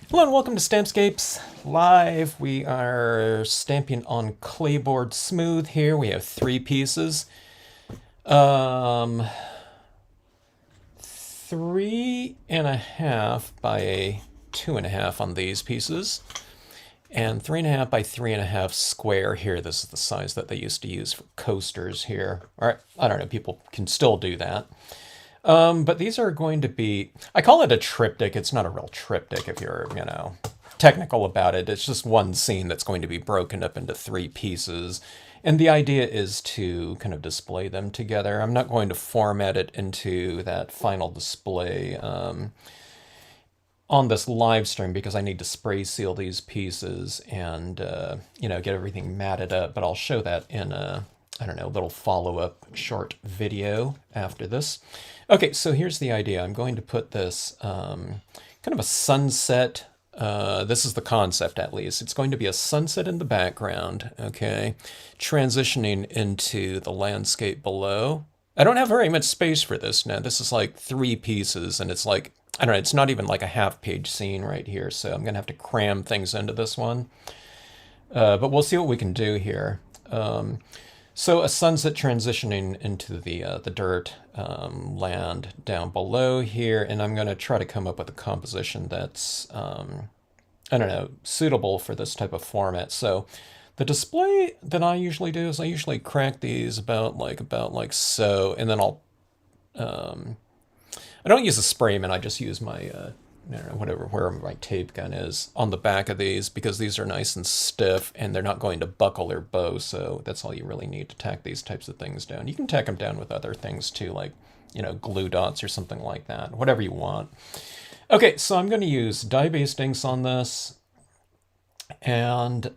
Hello and welcome to Stampscapes Live. We are stamping on Claybord Smooth here. We have three pieces. 3.5 by 2.5 on these pieces. And 3.5 by 3.5 square here. This is the size that they used to use for coasters here. All right, I don't know, people can still do that. But these are going to be, I call it a triptych. It's not a real triptych if you're, technical about it. It's just one scene that's going to be broken up into three pieces. And the idea is to kind of display them together. I'm not going to format it into that final display on this live stream because I need to spray seal these pieces and, get everything matted up. But I'll show that in a, I don't know, little follow-up short video after this. Okay, so here's the idea. I'm going to put this kind of a sunset. This is the concept, at least. It's going to be a sunset in the background, okay, transitioning into the landscape below. I don't have very much space for this now. This is like three pieces, and it's like, I don't know, it's not even like a half-page scene right here, so I'm going to have to cram things into this one. But we'll see what we can do here. So a sunset transitioning into the dirt land down below here, and I'm going to try to come up with a composition that's, I don't know, suitable for this type of format. So the display that I usually do is I usually crack these about like so, and then I don't use a sprayman, I just use my, I don't know, whatever, where my tape gun is on the back of these, because these are nice and stiff and they're not going to buckle or bow, so that's all you really need to tack these types of things down. You can tack them down with other things too, like, glue dots or something like that, whatever you want. Okay, so I'm going to use dye-based inks on this, and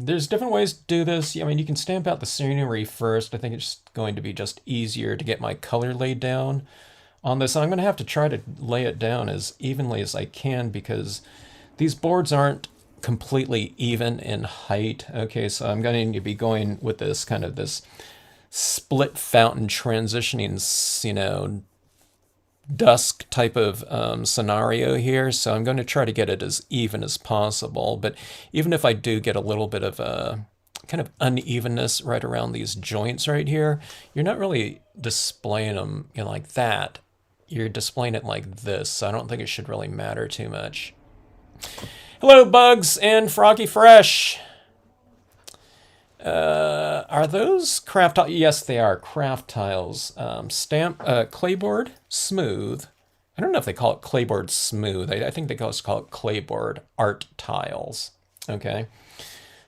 there's different ways to do this. I mean, you can stamp out the scenery first. I think it's going to be just easier to get my color laid down on this. I'm going to have to try to lay it down as evenly as I can because these boards aren't completely even in height. Okay, so I'm going to be going with this kind of this split fountain transitioning, dusk type of scenario here. So I'm going to try to get it as even as possible. But even if I do get a little bit of a kind of unevenness right around these joints right here, you're not really displaying them like that. You're displaying it like this, so I don't think it should really matter too much. Hello, Bugs and Froggy Fresh. Are those craft tiles? Yes, they are craft tiles. Claybord Smooth. I don't know if they call it Claybord Smooth. I think they just call it Claybord Art Tiles. Okay.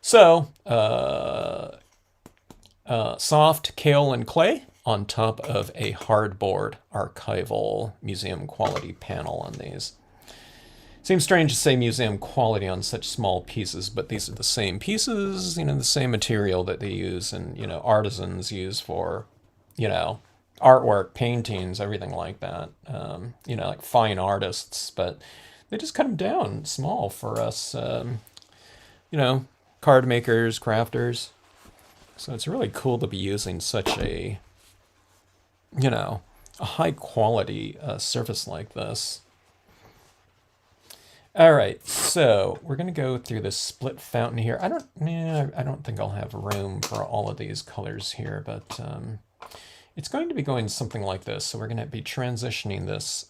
So, soft kale and clay on top of a hardboard archival museum quality panel on these. Seems strange to say museum quality on such small pieces, but these are the same pieces, the same material that they use and, artisans use for, artwork, paintings, everything like that. Like fine artists, but they just cut them down small for us, card makers, crafters. So it's really cool to be using such a high quality surface like this. All right, so we're gonna go through this split fountain here. I don't think I'll have room for all of these colors here, but it's going to be going something like this. So we're gonna be transitioning this.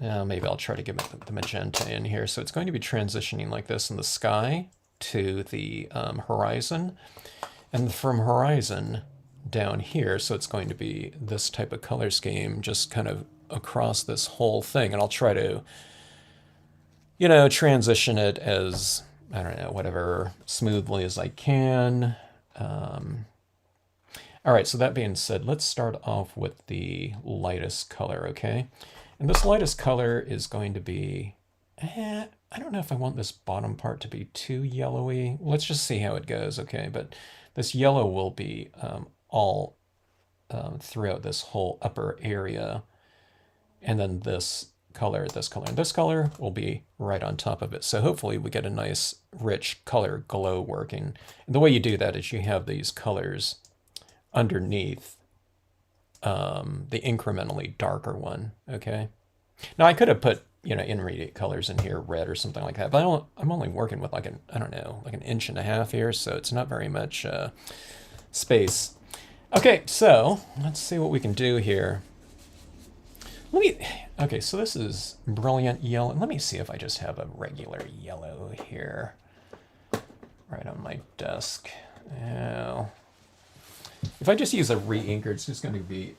Maybe I'll try to get the magenta in here. So it's going to be transitioning like this in the sky to the horizon, and from horizon down here, so it's going to be this type of color scheme just kind of across this whole thing, and I'll try to transition it as, I don't know, whatever smoothly as I can. All right, so that being said, let's start off with the lightest color, okay? And this lightest color is going to be, I don't know if I want this bottom part to be too yellowy. Let's just see how it goes, okay? But this yellow will be all throughout this whole upper area, and then this color, and this color will be right on top of it. So hopefully we get a nice rich color glow working. And the way you do that is you have these colors underneath the incrementally darker one, okay? Now I could have put intermediate colors in here, red or something like that. But I'm only working with like I don't know, like 1.5 inches here, so it's not very much space. Okay, so let's see what we can do here. Okay, so this is brilliant yellow. Let me see if I just have a regular yellow here right on my desk. Now, if I just use a re-inker, it's just going to be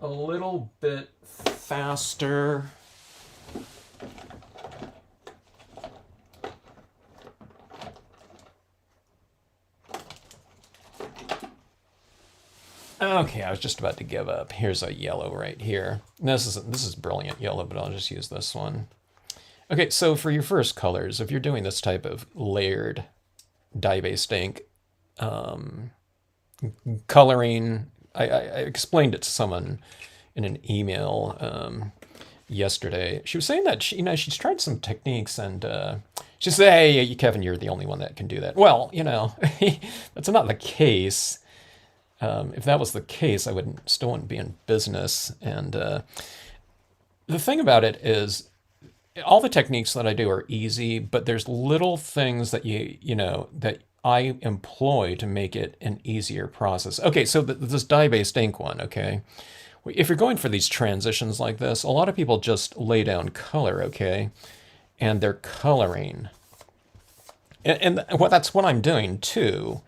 a little bit faster. Okay, I was just about to give up. Here's a yellow right here. This is brilliant yellow, but I'll just use this one. Okay, so for your first colors, if you're doing this type of layered dye-based ink coloring, I explained it to someone in an email yesterday. She was saying that she's tried some techniques, and she said, "Hey, Kevin, you're the only one that can do that." Well, that's not the case. If that was the case, I still wouldn't be in business. And the thing about it is, all the techniques that I do are easy, but there's little things that that I employ to make it an easier process. Okay, so this dye-based ink one, okay? If you're going for these transitions like this, a lot of people just lay down color, okay? And they're coloring. And that's what I'm doing too.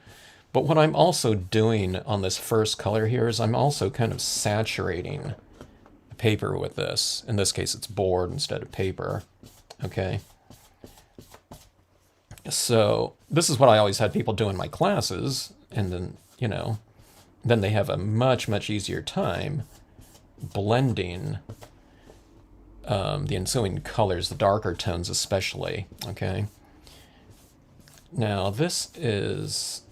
But what I'm also doing on this first color here is I'm also kind of saturating the paper with this. In this case, it's board instead of paper, okay? So this is what I always had people do in my classes, and then, then they have a much, much easier time blending the ensuing colors, the darker tones especially, okay? Now this is...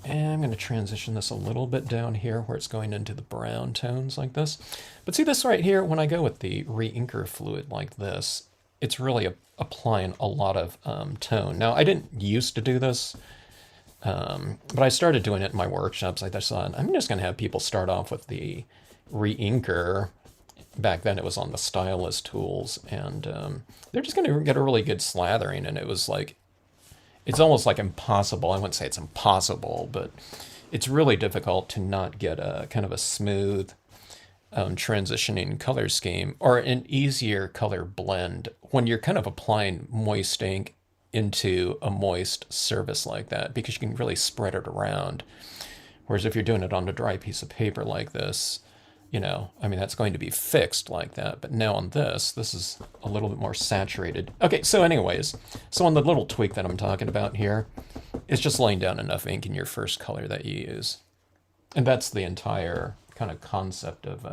And I'm going to transition this a little bit down here where it's going into the brown tones like this. But see this right here, when I go with the re-inker fluid like this, it's really applying a lot of tone. Now, I didn't used to do this, but I started doing it in my workshops. I thought, I'm just going to have people start off with the re-inker. Back then it was on the stylus tools, and they're just going to get a really good slathering, and it was like, it's almost like impossible. I wouldn't say it's impossible, but it's really difficult to not get a kind of a smooth transitioning color scheme or an easier color blend when you're kind of applying moist ink into a moist surface like that, because you can really spread it around. Whereas if you're doing it on a dry piece of paper like this, that's going to be fixed like that. But now on this is a little bit more saturated. Okay, so anyways, so on the little tweak that I'm talking about here, it's just laying down enough ink in your first color that you use. And that's the entire kind of concept of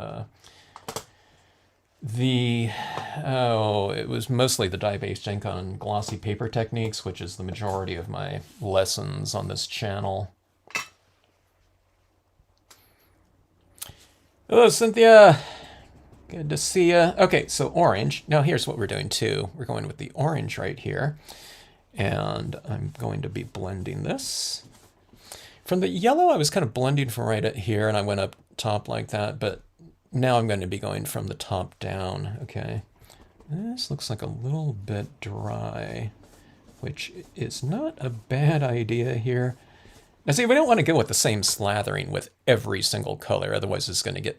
it was mostly the dye-based ink on glossy paper techniques, which is the majority of my lessons on this channel. Hello, Cynthia. Good to see you. Okay, so orange. Now here's what we're doing too. We're going with the orange right here. And I'm going to be blending this. From the yellow, I was kind of blending from right at here, and I went up top like that. But now I'm going to be going from the top down. Okay. This looks like a little bit dry, which is not a bad idea here. Now see, we don't want to go with the same slathering with every single color, otherwise it's going to get,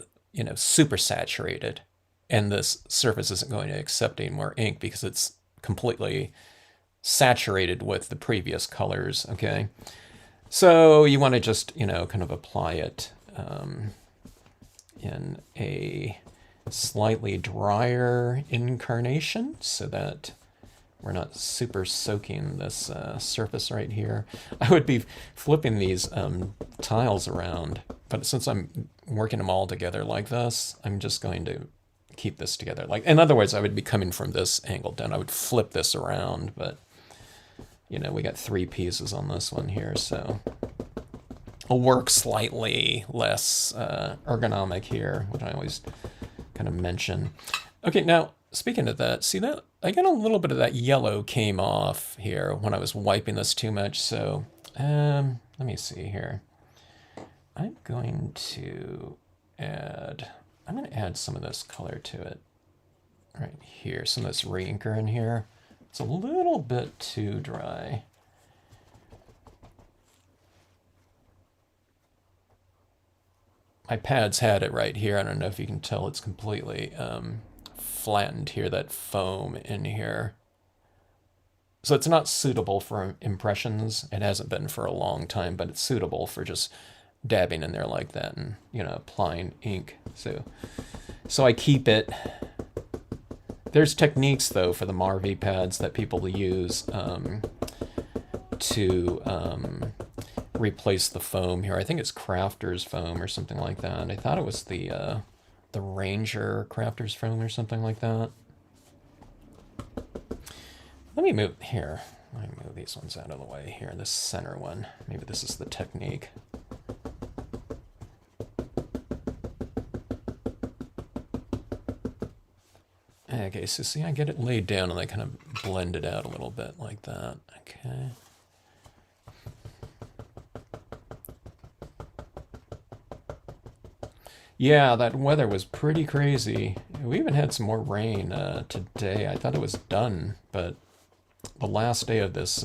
super saturated, and this surface isn't going to accept any more ink because it's completely saturated with the previous colors, okay? So you want to just, kind of apply it in a slightly drier incarnation so that we're not super soaking this surface right here. I would be flipping these tiles around, but since I'm working them all together like this, I'm just going to keep this together. Like, in other words, I would be coming from this angle down. I would flip this around, but we got 3 pieces on this one here, so it'll work slightly less ergonomic here, which I always kind of mention. Okay, now, speaking of that, see that? I got a little bit of that yellow came off here when I was wiping this too much, so let me see here. I'm going to add I'm going to add some of this color to it right here. Some of this reinker in here. It's a little bit too dry. My pad's had it right here. I don't know if you can tell it's completely flattened here, that foam in here. So it's not suitable for impressions. It hasn't been for a long time, but it's suitable for just dabbing in there like that and, you know, applying ink. So I keep it. There's techniques, though, for the Marvy pads that people use to replace the foam here. I think it's Crafter's foam or something like that. I thought it was the Ranger Crafter's foam or something like that. Let me move here. Let me move these ones out of the way here. This center one. Maybe this is the technique. Okay, so see, I get it laid down and I kind of blend it out a little bit like that. Okay. Yeah, that weather was pretty crazy. We even had some more rain today. I thought it was done, but the last day of this,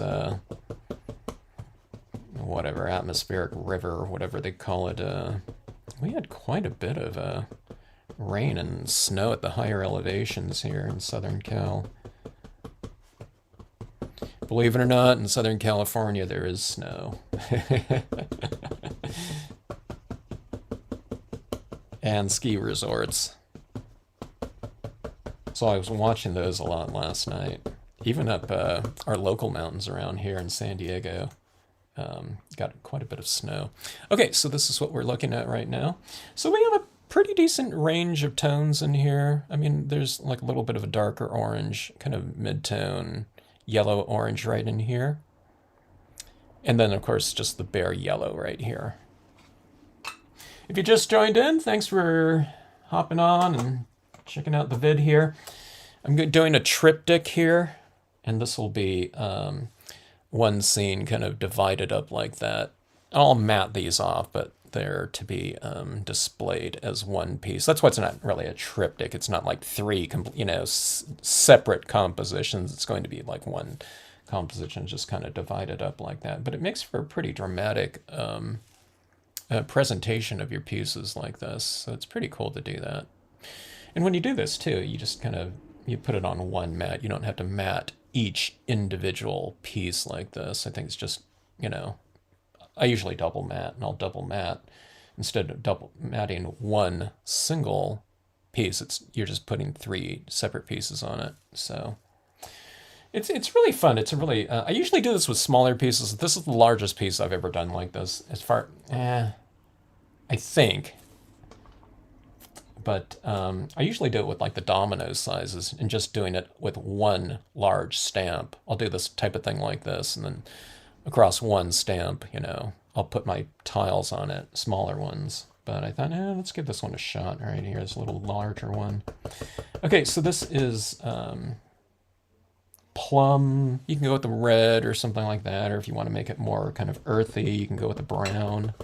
whatever, atmospheric river, or whatever they call it, we had quite a bit of rain and snow at the higher elevations here in Southern Cal. Believe it or not, in Southern California there is snow. And ski resorts. So I was watching those a lot last night. Even up our local mountains around here in San Diego. Got quite a bit of snow. Okay, so this is what we're looking at right now. So we have a pretty decent range of tones in here. I mean, there's like a little bit of a darker orange, kind of mid-tone, yellow orange right in here. And then, of course, just the bare yellow right here. If you just joined in, thanks for hopping on and checking out the vid here. I'm doing a triptych here, and this will be one scene kind of divided up like that. I'll mat these off, but they're to be displayed as one piece. That's why it's not really a triptych. It's not like three, separate compositions. It's going to be like one composition just kind of divided up like that. But it makes for a pretty dramatic presentation of your pieces like this. So it's pretty cool to do that. And when you do this too, you just kind of, you put it on one mat. You don't have to mat each individual piece like this. I think it's just, you know, I usually double mat, and I'll double mat. Instead of double matting one single piece, you're just putting three separate pieces on it. So it's really fun. It's a really, I usually do this with smaller pieces. This is the largest piece I've ever done like this. As far, I think. But I usually do it with like the domino sizes and just doing it with one large stamp. I'll do this type of thing like this, and then across one stamp, you know, I'll put my tiles on it, smaller ones. But I thought, let's give this one a shot right here. This little larger one. Okay, so this is plum. You can go with the red or something like that, or if you want to make it more kind of earthy, you can go with the brown.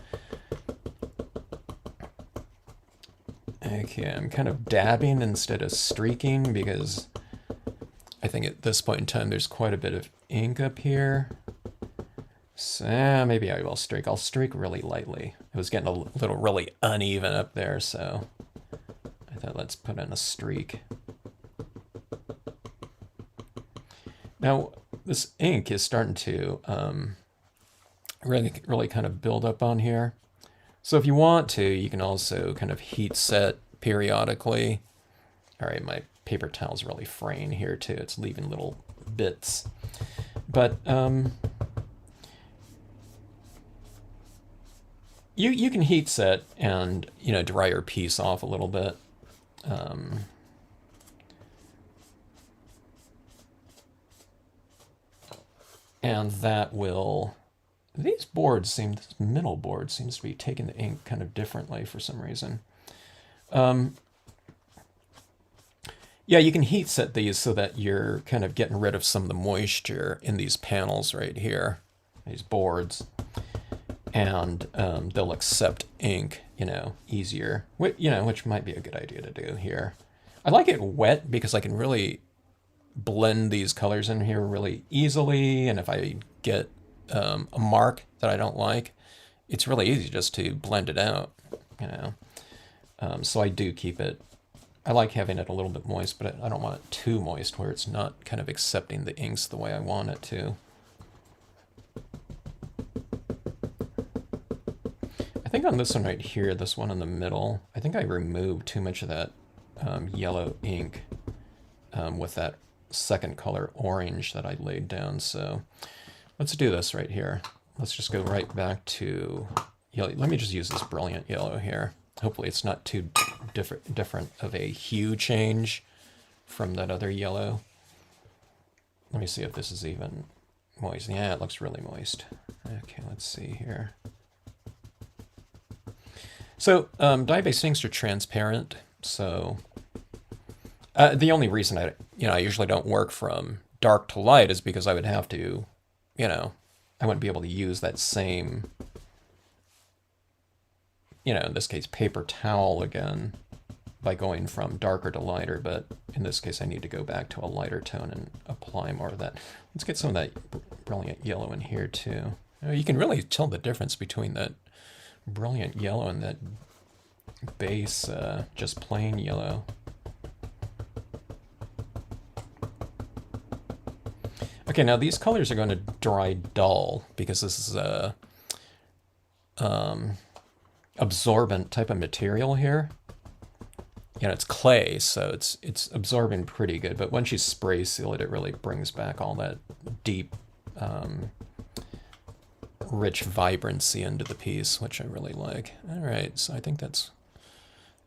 Okay, I'm kind of dabbing instead of streaking because I think at this point in time there's quite a bit of ink up here. So maybe I will streak. I'll streak really lightly. It was getting a little really uneven up there, so I thought let's put in a streak. Now, this ink is starting to really kind of build up on here. So if you want to, you can also kind of heat set periodically. All right, my paper towel's really fraying here too. It's leaving little bits. But you can heat set and, you know, dry your piece off a little bit. And that will, this middle board seems to be taking the ink kind of differently for some reason. Yeah, you can heat set these so that you're kind of getting rid of some of the moisture in these panels right here, these boards. and they'll accept ink, easier. Which might be a good idea to do here. I like it wet because I can really blend these colors in here really easily, and if I get a mark that I don't like, it's really easy just to blend it out, so I do keep it. I like having it a little bit moist, but I don't want it too moist where it's not kind of accepting the inks the way I want it to. I think on this one right here, this one in the middle, I think I removed too much of that yellow ink with that second color orange that I laid down. So let's do this right here. Let's just go right back to yellow. Let me just use this brilliant yellow here. Hopefully it's not too different of a hue change from that other yellow. Let me see if this is even moist. Yeah, it looks really moist. Okay, let's see here. So dye-based inks are transparent, so the only reason I usually don't work from dark to light is because I would have to, I wouldn't be able to use that same, in this case, paper towel again by going from darker to lighter, but in this case I need to go back to a lighter tone and apply more of that. Let's get some of that brilliant yellow in here too. You can really tell the difference between that brilliant yellow and that base, just plain yellow. Okay, now these colors are going to dry dull because this is a absorbent type of material here. It's clay, so it's absorbing pretty good, but once you spray seal it, it really brings back all that deep, rich vibrancy into the piece, which I really like. All right, so I think that's,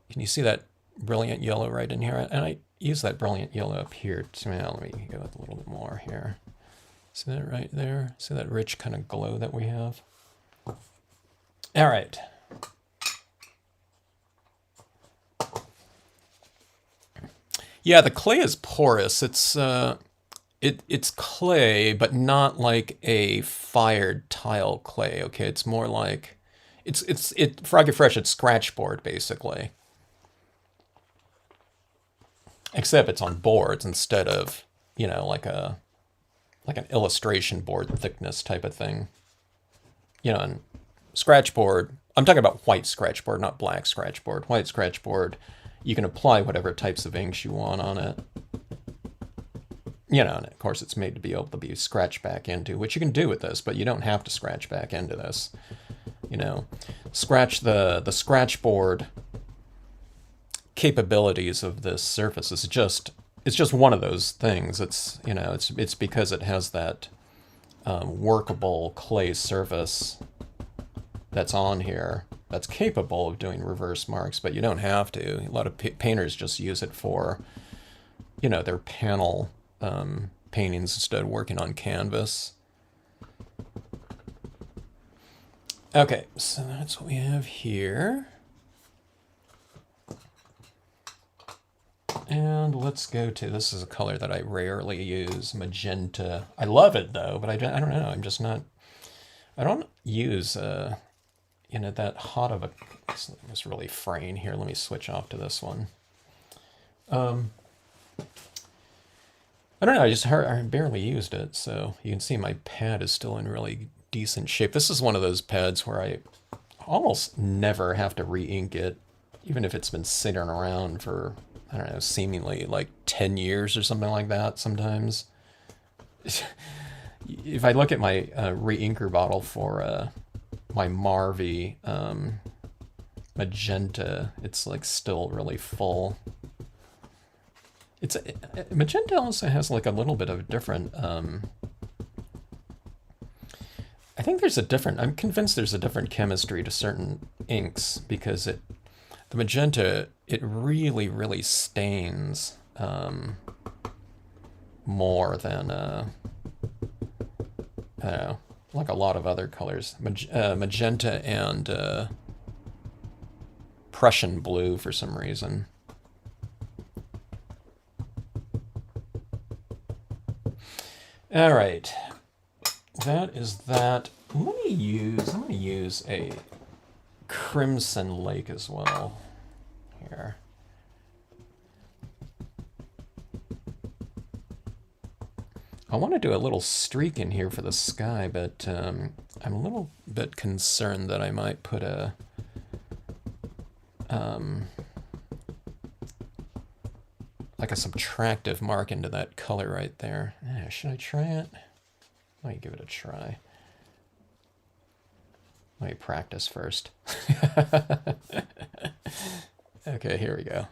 can you see that brilliant yellow right in here? And I use that brilliant yellow up here too. Let me go with a little bit more here. See that right there? See that rich kind of glow that we have? All right. Yeah, the clay is porous. It's it's clay, but not like a fired tile clay. Okay, it's more like it's Froggy Fresh. It's scratchboard basically, except it's on boards instead of like an illustration board thickness type of thing. And scratchboard. I'm talking about white scratchboard, not black scratchboard. White scratchboard, you can apply whatever types of inks you want on it. And of course it's made to be able to be scratched back into, which you can do with this, but you don't have to scratch back into this. Scratch the scratchboard capabilities of this surface is it's just one of those things. It's it's because it has that workable clay surface that's on here that's capable of doing reverse marks, but you don't have to. A lot of painters just use it for their panel paintings instead of working on canvas. Okay, so that's what we have here. And let's go to, this is a color that I rarely use, magenta. I love it though, but I don't know, I'm just not, I don't use, that hot of a, it's really fraying here. Let me switch off to this one. I don't know, I barely used it, so you can see my pad is still in really decent shape. This is one of those pads where I almost never have to re-ink it, even if it's been sitting around for, I don't know, seemingly like 10 years or something like that sometimes. If I look at my re-inker bottle for my Marvy magenta, it's like still really full. Magenta also has like a little bit of a different, I think there's a different, I'm convinced there's a different chemistry to certain inks because the magenta, it really, really stains more than, I don't know, like a lot of other colors. Magenta and Prussian blue for some reason. All right, that is that. I'm gonna use a Crimson Lake as well here. I want to do a little streak in here for the sky, but I'm a little bit concerned that I might put a like a subtractive mark into that color right there. Should I try it? Let me give it a try. Let me practice first. Okay, here we go.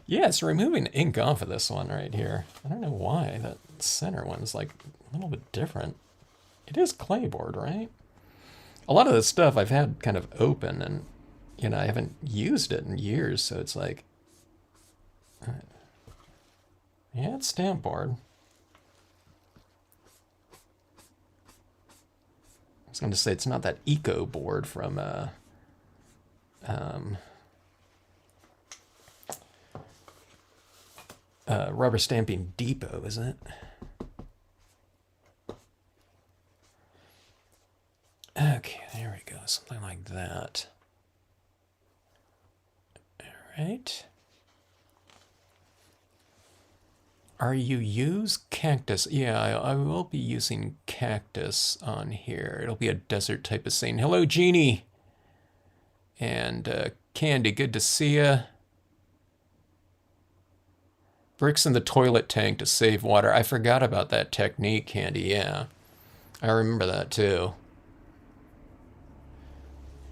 Yeah, it's removing ink off of this one right here. I don't know why that center one's like a little bit different. It is Claybord, right? A lot of this stuff I've had kind of open, and you know, I haven't used it in years, so it's like, yeah, it's Stampboard. I was going to say it's not that eco board from Rubber Stamping Depot, is it? Okay, there we go, something like that. All right. Are you use cactus? Yeah, I will be using cactus on here. It'll be a desert type of scene. Hello, Jeannie. And Candy, good to see ya. Bricks in the toilet tank to save water. I forgot about that technique, Candy, yeah. I remember that too.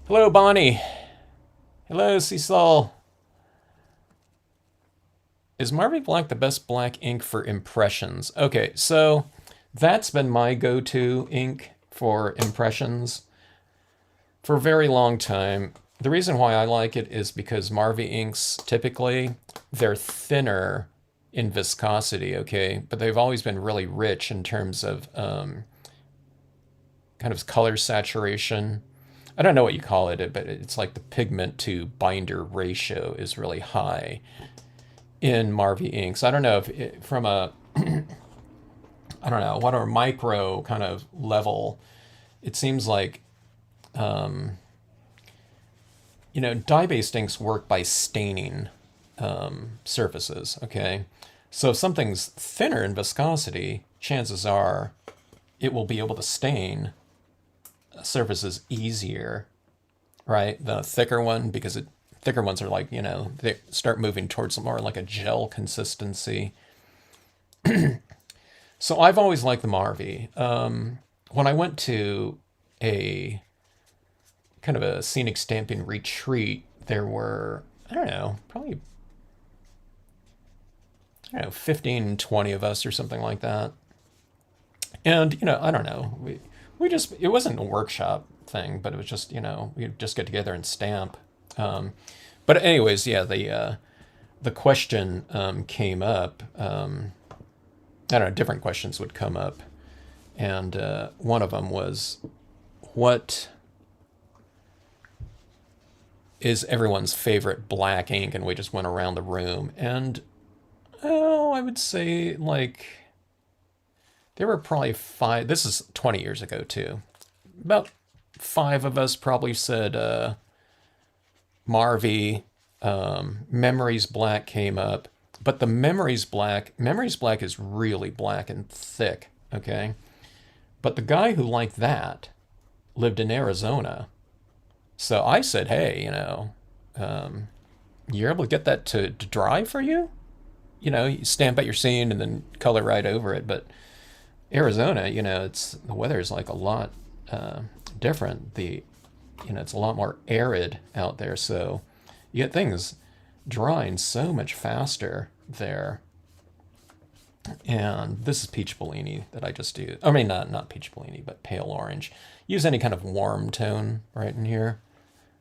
Hello, Bonnie. Hello, Cecil. Is Marvy Black the best black ink for impressions? Okay, so that's been my go-to ink for impressions for a very long time. The reason why I like it is because Marvy inks, typically, they're thinner in viscosity, okay? But they've always been really rich in terms of kind of color saturation. I don't know what you call it, but it's like the pigment to binder ratio is really high in Marvy inks. I don't know if it, from a, I don't know, what a micro kind of level, it seems like, you know, dye-based inks work by staining surfaces, okay? So if something's thinner in viscosity, chances are it will be able to stain surfaces easier, right? The thicker one, because thicker ones are like, you know, they start moving towards more like a gel consistency. So I've always liked the Marvy. When I went to a kind of a scenic stamping retreat, there were, I don't know, probably, I don't know, 15, 20 of us or something like that. And, you know, I don't know, we just, it wasn't a workshop thing, but it was just, you know, we'd just get together and stamp. But anyways, yeah, the question came up. I don't know, different questions would come up. And one of them was, what is everyone's favorite black ink? And we just went around the room. And, oh, I would say, like, there were probably 5, this is 20 years ago, too. About 5 of us probably said Marvy. Memories Black came up. But the Memories Black is really black and thick, okay? But the guy who liked that lived in Arizona. So I said, hey, you know, you're able to get that to dry for you? You know, you stamp out your scene and then color right over it. But Arizona, you know, the weather is like a lot different. You know, it's a lot more arid out there. So you get things drying so much faster there. And this is Peach Bellini that I just do. I mean, not Peach Bellini, but pale orange. Use any kind of warm tone right in here.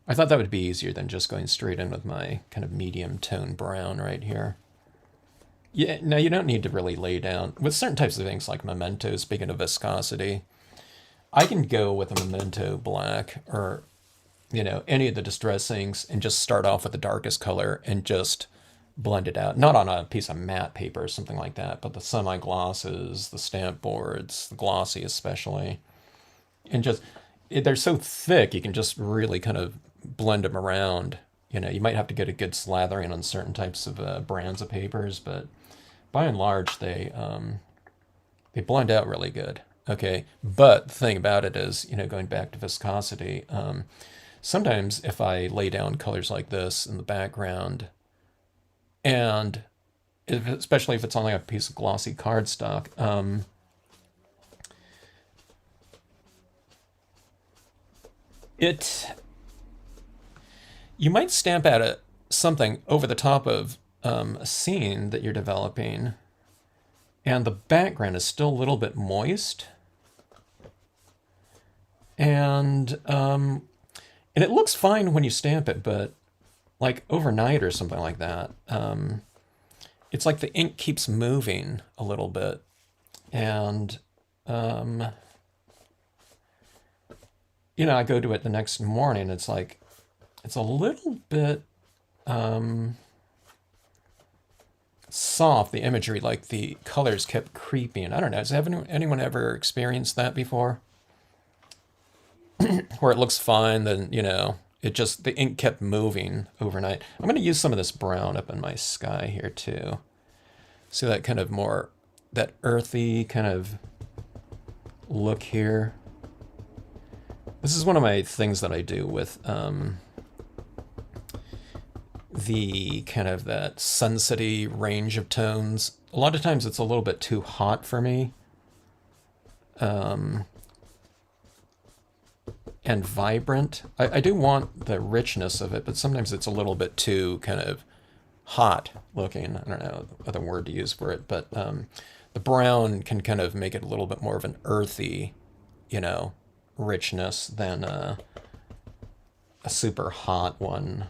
I thought that would be easier than just going straight in with my kind of medium tone brown right here. Yeah, now you don't need to really lay down. With certain types of inks like Memento, speaking of viscosity, I can go with a Memento black or, you know, any of the distress inks and just start off with the darkest color and just blend it out. Not on a piece of matte paper or something like that, but the semi-glosses, the stamp boards, the glossy especially. And just, they're so thick, you can just really kind of blend them around. You know, you might have to get a good slathering on certain types of brands of papers, but by and large, they blend out really good. Okay, but the thing about it is, you know, going back to viscosity, sometimes if I lay down colors like this in the background, and especially if it's on like a piece of glossy cardstock, you might stamp out something over the top of a scene that you're developing, and the background is still a little bit moist, and it looks fine when you stamp it, but like overnight or something like that, it's like the ink keeps moving a little bit, and you know, I go to it the next morning, it's like it's a little bit soft, the imagery, like the colors kept creeping. I don't know, has anyone ever experienced that before? Where it looks fine, then, you know, it just, the ink kept moving overnight. I'm going to use some of this brown up in my sky here too. See that kind of more, that earthy kind of look here. This is one of my things that I do with the kind of that sunsetty range of tones. A lot of times it's a little bit too hot for me. And vibrant. I do want the richness of it, but sometimes it's a little bit too kind of hot looking. I don't know what other word to use for it, but the brown can kind of make it a little bit more of an earthy, you know, richness than a super hot one.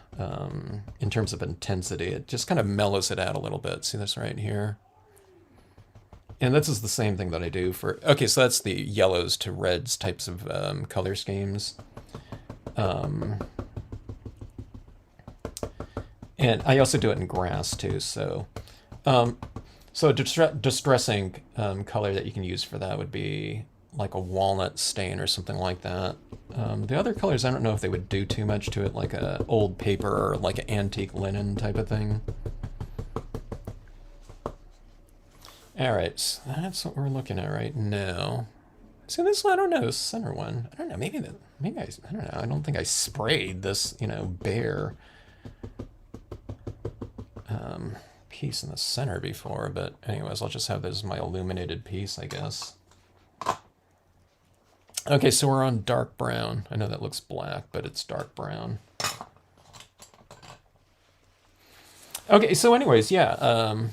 In terms of intensity, it just kind of mellows it out a little bit. See this right here? And this is the same thing that I do for, okay, so that's the yellows to reds types of color schemes. And I also do it in grass too, so. So a distressing color that you can use for that would be like a walnut stain or something like that. The other colors, I don't know if they would do too much to it, like a old paper or like an antique linen type of thing. All right, so that's what we're looking at right now. So this, I don't know, this center one. I don't know, maybe I don't know. I don't think I sprayed this, you know, bare piece in the center before. But anyways, I'll just have this as my illuminated piece, I guess. Okay, so we're on dark brown. I know that looks black, but it's dark brown. Okay, so anyways, yeah.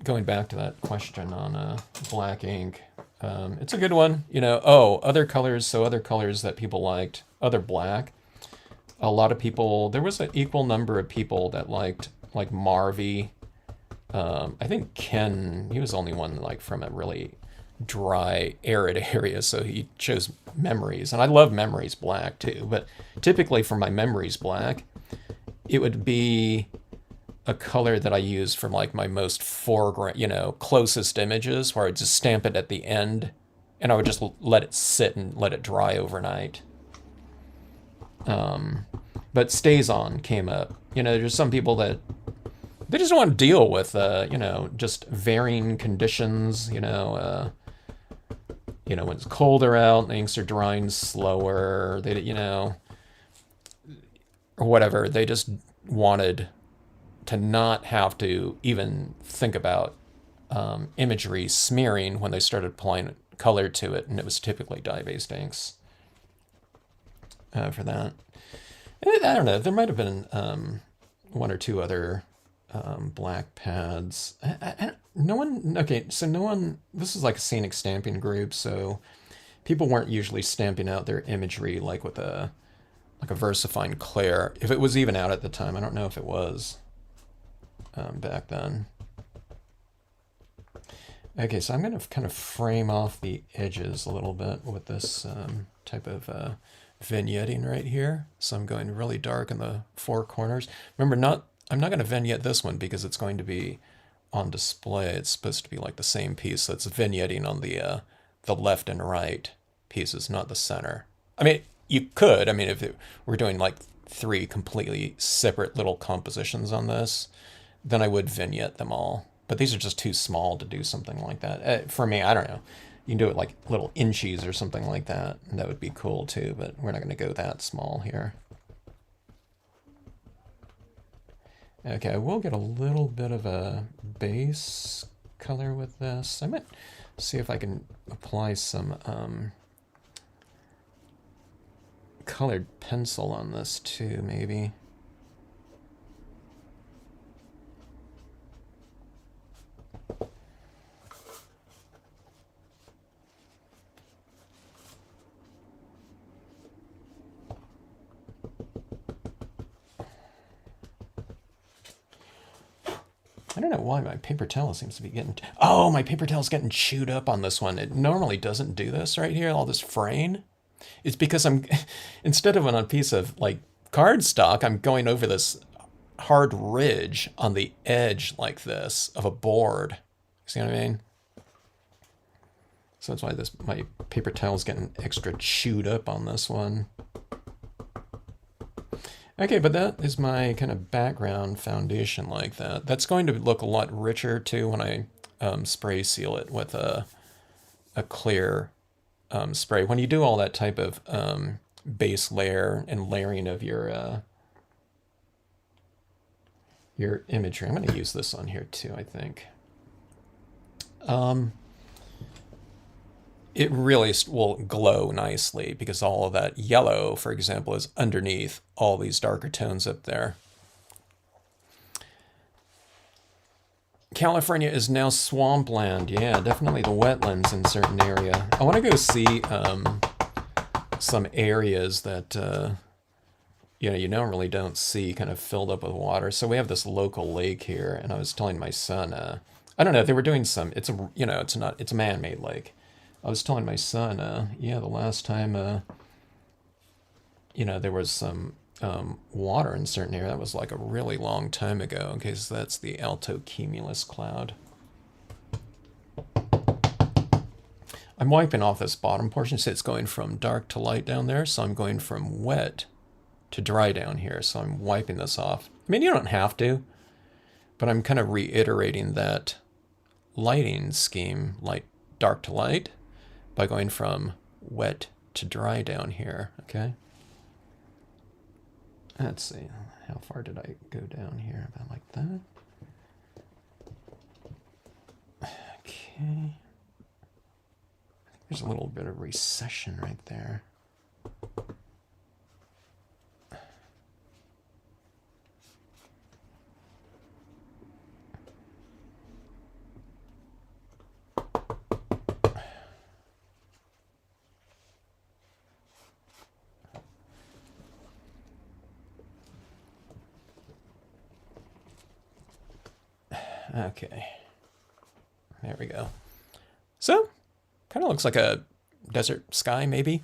Going back to that question on black ink, it's a good one. You know, oh, other colors, so other colors that people liked, other black. A lot of people, there was an equal number of people that liked, like Marvy. I think Ken, he was the only one like from a really dry, arid area, so he chose Memories. And I love Memories black too, but typically for my Memories black, it would be a color that I use for like my most foreground, you know, closest images, where I just stamp it at the end and I would just let it sit and let it dry overnight. But Stays On came up. You know, there's some people that they just don't want to deal with, you know, just varying conditions, you know, when it's colder out, the inks are drying slower, they, you know, or whatever. They just wanted to not have to even think about imagery smearing when they started applying color to it, and it was typically dye-based inks for that. And I don't know, there might have been one or two other black pads. No one, okay, so no one, this is like a scenic stamping group, so people weren't usually stamping out their imagery like with a VersaFine Claire, if it was even out at the time. I don't know if it was. Back then. Okay, so I'm going to kind of frame off the edges a little bit with this type of vignetting right here. So I'm going really dark in the four corners. Remember, not I'm not going to vignette this one because it's going to be on display. It's supposed to be like the same piece, so it's vignetting on the left and right pieces, not the center. I mean, you could. I mean, if we're doing like 3 completely separate little compositions on this, then I would vignette them all. But these are just too small to do something like that. For me, I don't know. You can do it like little inchies or something like that, and that would be cool too, but we're not going to go that small here. Okay, I will get a little bit of a base color with this. I might see if I can apply some colored pencil on this too, maybe. I don't know why my paper towel seems to be getting... Oh, my paper towel's getting chewed up on this one. It normally doesn't do this right here, all this fraying. It's because I'm... Instead of on a piece of, like, cardstock, I'm going over this hard ridge on the edge like this of a board. See what I mean? So that's why my paper towel's getting extra chewed up on this one. Okay, but that is my kind of background foundation like that. That's going to look a lot richer too when I spray seal it with a clear spray. When you do all that type of base layer and layering of your imagery, I'm going to use this on here too, I think. It really will glow nicely because all of that yellow, for example, is underneath all these darker tones up there. California is now swampland. Yeah, definitely the wetlands in certain area. I want to go see some areas that you normally don't see kind of filled up with water. So we have this local lake here, and I was telling my son, I don't know, they were doing some. It's a it's a man-made lake. I was telling my son, yeah, the last time, there was some water in certain area. That was like a really long time ago. Okay, so that's the altocumulus cloud. I'm wiping off this bottom portion. So it's going from dark to light down there. So I'm going from wet to dry down here. So I'm wiping this off. I mean, you don't have to, but I'm kind of reiterating that lighting scheme, like dark to light, by going from wet to dry down here, okay? Let's see, how far did I go down here? About like that. Okay. There's a little bit of recession right there. Okay, there we go. So, kind of looks like a desert sky, maybe.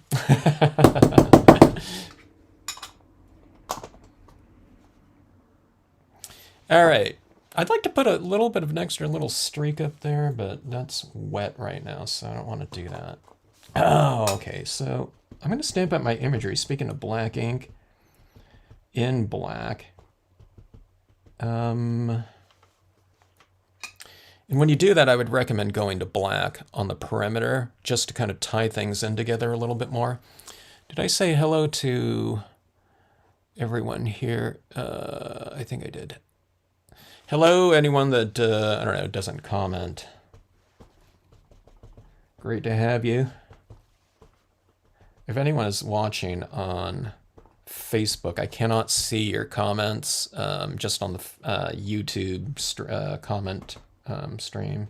All right, I'd like to put a little bit of an extra little streak up there, but that's wet right now, so I don't want to do that. Oh, okay, so I'm going to stamp out my imagery. Speaking of black ink, in black. And when you do that, I would recommend going to black on the perimeter just to kind of tie things in together a little bit more. Did I say hello to everyone here? I think I did. Hello, anyone that, I don't know, doesn't comment. Great to have you. If anyone is watching on Facebook, I cannot see your comments just on the YouTube comment stream.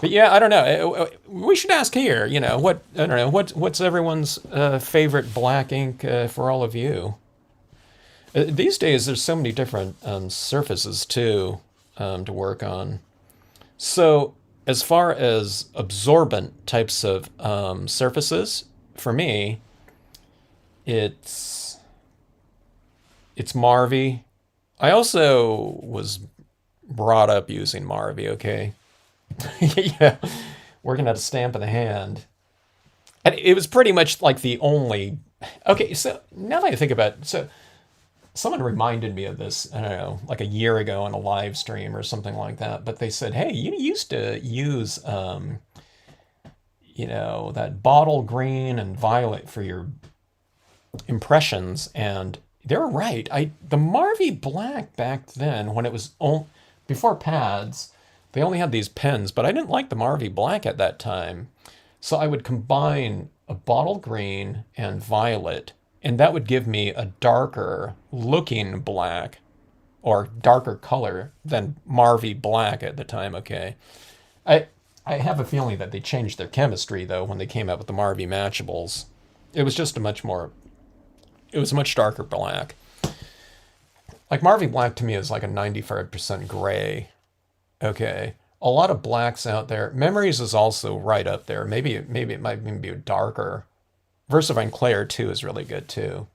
But yeah, I don't know. We should ask here. What I don't know. What's everyone's favorite black ink for all of you? These days, there's so many different surfaces too to work on. So as far as absorbent types of surfaces, for me, it's It's Marvy. I also was brought up using Marvy, okay? Yeah, working at a stamp in the hand. And it was pretty much like the only. Okay, so now that I think about it, so someone reminded me of this, I don't know, like a year ago on a live stream or something like that. But they said, hey, you used to use, that bottle green and violet for your impressions. And they're right. The Marvy Black back then, when it was before pads, they only had these pens, but I didn't like the Marvy Black at that time. So I would combine a bottle green and violet, and that would give me a darker looking black or darker color than Marvy Black at the time, okay? I I have a feeling that they changed their chemistry though when they came out with the Marvy matchables. It was just it was a much darker black. Like Marvy Black to me is like a 95% gray. Okay. A lot of blacks out there. Memories is also right up there. Maybe it might even be darker. Versavine Claire too is really good too.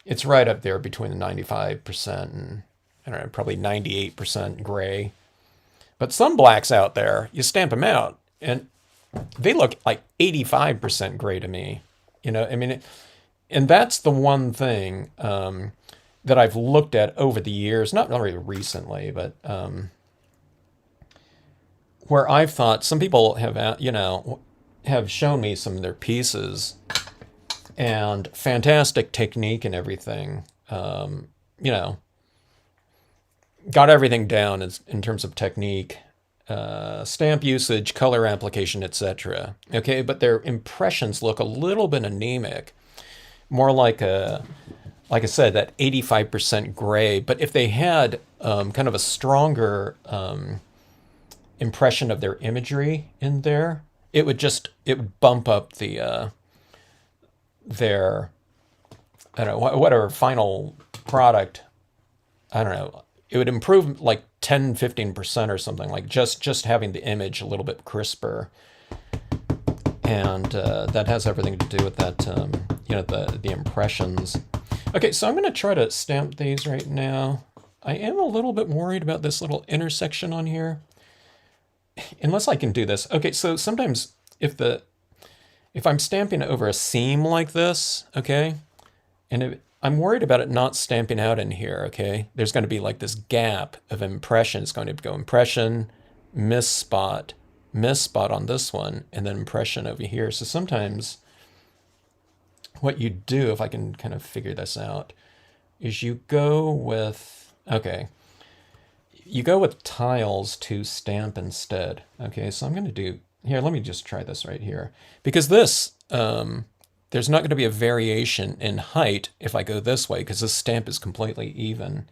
It's right up there between the 95% and I don't know, probably 98% gray. But some blacks out there, you stamp them out and they look like 85% gray to me. I mean, and that's the one thing that I've looked at over the years, not really recently, but where I've thought some people have shown me some of their pieces and fantastic technique and everything. You know, got everything down in terms of technique, stamp usage, color application, etc. Okay, but their impressions look a little bit anemic, more like like I said, that 85% gray. But if they had kind of a stronger impression of their imagery in there, it would bump up their I don't know whatever final product. I don't know. It would improve like 10-15% or something, like just having the image a little bit crisper, and that has everything to do with that. The impressions. Okay, so I'm going to try to stamp these right now. I am a little bit worried about this little intersection on here. Unless I can do this. Okay, so sometimes if I'm stamping over a seam like this, okay, and I'm worried about it not stamping out in here, okay? There's going to be like this gap of impression. It's going to go impression, miss spot on this one, and then impression over here. So sometimes what you do, if I can kind of figure this out, is you go with tiles to stamp instead. Okay, so I'm going to do, here, let me just try this right here. Because this, there's not going to be a variation in height if I go this way, because this stamp is completely even.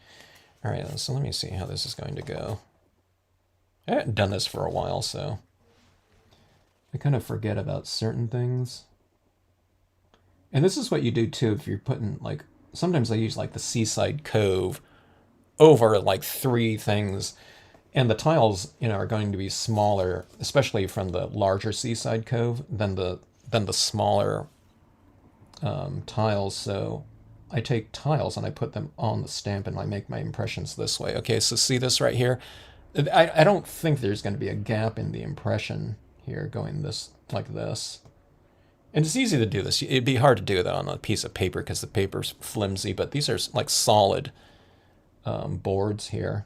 All right, so let me see how this is going to go. I haven't done this for a while, so I kind of forget about certain things. And this is what you do too if you're putting, like, sometimes I use like the Seaside Cove over like 3 things, and the tiles, are going to be smaller, especially from the larger Seaside Cove than the smaller tiles. So I take tiles and I put them on the stamp and I make my impressions this way. Okay, so see this right here? I don't think there's going to be a gap in the impression here going this like this. And it's easy to do this. It'd be hard to do that on a piece of paper because the paper's flimsy, but these are like solid boards here.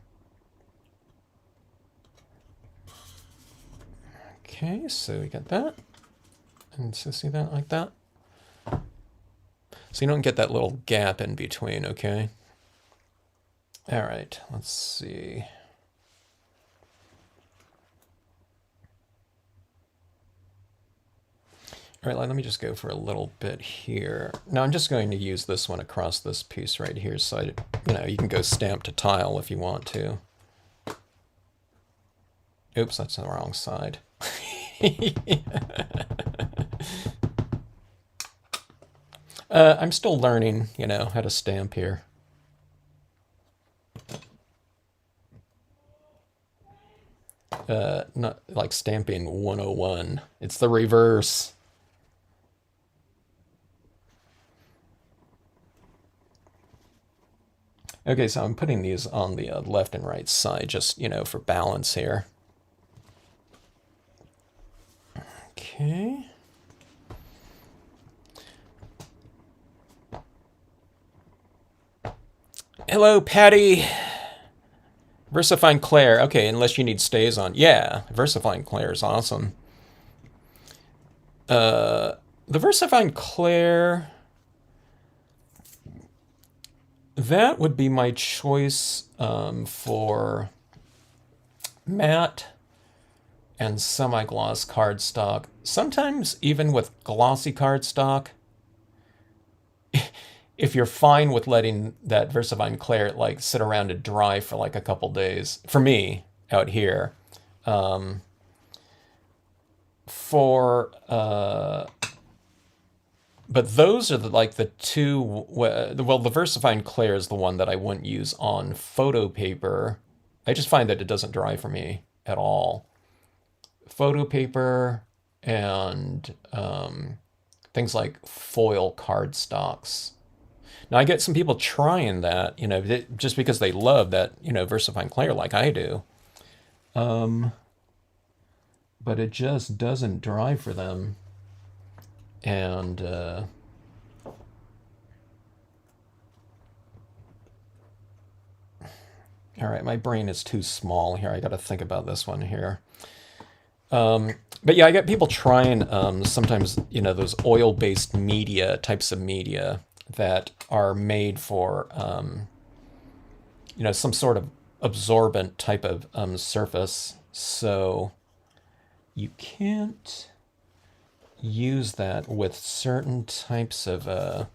Okay, so we got that. And so see that like that? So you don't get that little gap in between, okay? All right, let's see. All right, let me just go for a little bit here. Now I'm just going to use this one across this piece right here, so you can go stamp to tile if you want to. Oops, that's the wrong side. I'm still learning, how to stamp here. Not like stamping 101. It's the reverse. Okay, so I'm putting these on the left and right side, just, for balance here. Okay. Hello, Patty. Versifying Claire. Okay, unless you need stays on. Yeah, Versifying Claire is awesome. The Versifying Claire, that would be my choice for matte and semi-gloss cardstock. Sometimes even with glossy cardstock, if you're fine with letting that Versifying Claire like sit around and dry for like a couple days, for me out here, but those are the two. Well, the Versifying Claire is the one that I wouldn't use on photo paper. I just find that it doesn't dry for me at all. Photo paper and things like foil cardstocks. Now I get some people trying that, just because they love that, Versifying Claire like I do. But it just doesn't dry for them. And all right, my brain is too small here. I got to think about this one here. But yeah, I get people trying sometimes, those oil-based media, types of media that are made for, some sort of absorbent type of surface. So you can't use that with certain types of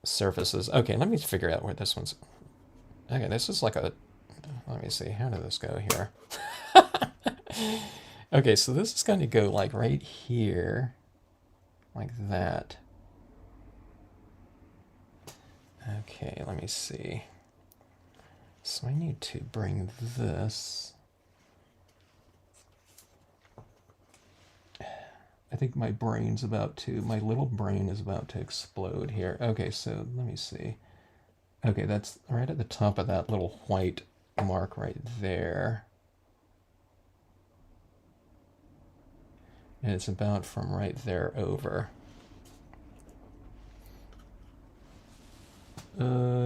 surfaces. Okay, let me figure out where this one's. Okay, this is like a. Let me see. How did this go here? Okay, so this is going to go like right here, like that. Okay, let me see. So I need to bring this. I think my little brain is about to explode here. Okay, so let me see. Okay, that's right at the top of that little white mark right there. And it's about from right there over.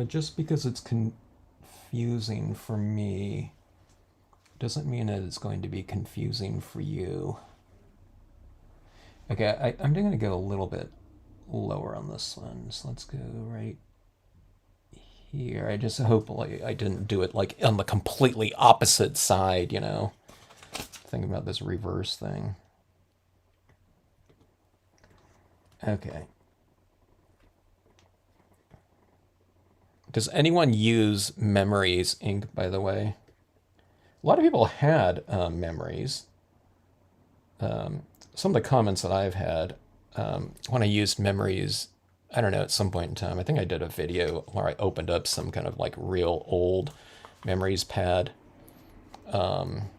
Just because it's confusing for me doesn't mean that it's going to be confusing for you. Okay, I'm going to go a little bit lower on this one. So let's go right here. I just hope I didn't do it like on the completely opposite side, Thinking about this reverse thing. Okay. Does anyone use Memories ink, by the way? A lot of people had Memories. Some of the comments that I've had when I used Memories, I don't know, at some point in time, I think I did a video where I opened up some kind of like real old Memories pad. Some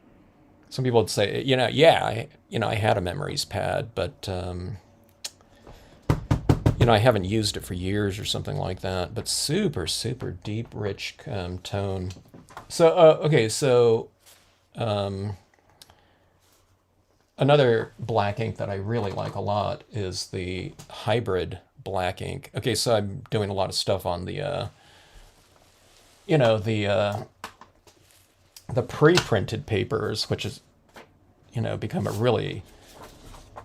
people would say, I had a Memories pad, but I haven't used it for years or something like that. But super, super deep, rich tone. So okay, so another black ink that I really like a lot is the hybrid black ink. Okay, so I'm doing a lot of stuff on the the pre-printed papers, which has become a really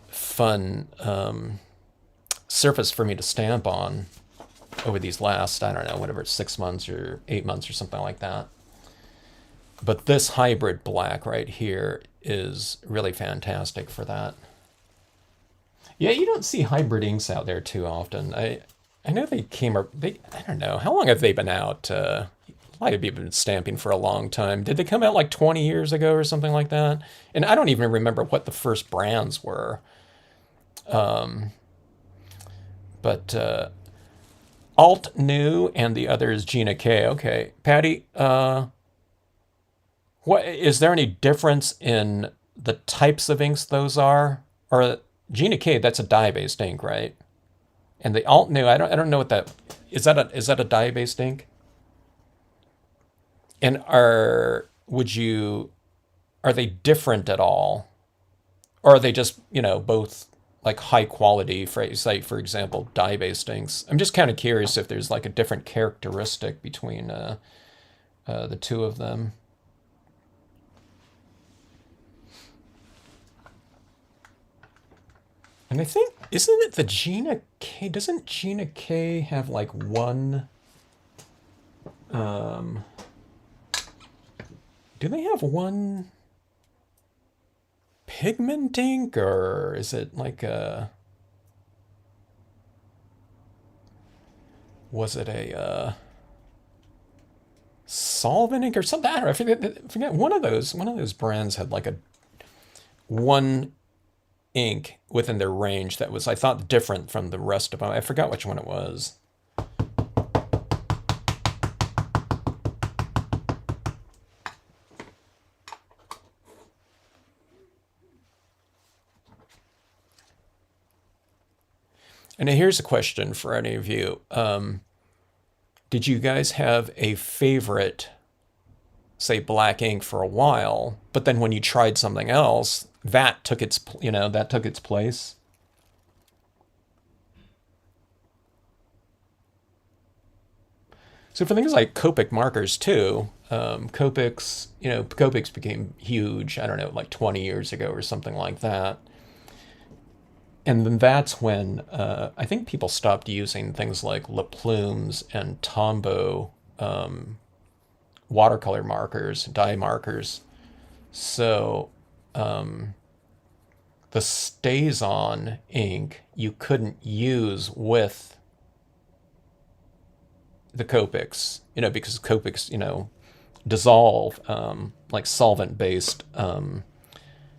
fun surface for me to stamp on over these last, I don't know, whatever, 6 months or 8 months or something like that. But this hybrid black right here is really fantastic for that. Yeah, you don't see hybrid inks out there too often. I know I don't know, how long have they been out? A lot of people have been stamping for a long time. Did they come out like 20 years ago or something like that? And I don't even remember what the first brands were. But Alt New and the other is Gina K. Okay, Patty, what is there any difference in the types of inks those are? Or Gina K, that's a dye-based ink, right? And the Alt New, I don't know what that is. That a dye-based ink? And are they different at all? Or are they just, both like high quality, for say, for example, dye-based inks? I'm just kind of curious if there's like a different characteristic between the two of them. And I think, isn't it the Gina K? Doesn't Gina K have like one? Do they have one pigment ink, or is it like a? Was it a solvent ink or something? I don't know. I forget. One of those brands had like a one ink within their range that was, I thought, different from the rest of them. I forgot which one it was. And here's a question for any of you. Did you guys have a favorite, say, black ink for a while, but then when you tried something else, that took its place? So for things like Copic markers too, Copics became huge, I don't know, like 20 years ago or something like that. And then that's when I think people stopped using things like La Plumes and Tombow watercolor markers, dye markers. So the StazOn ink you couldn't use with the Copics, because Copics, dissolve like solvent-based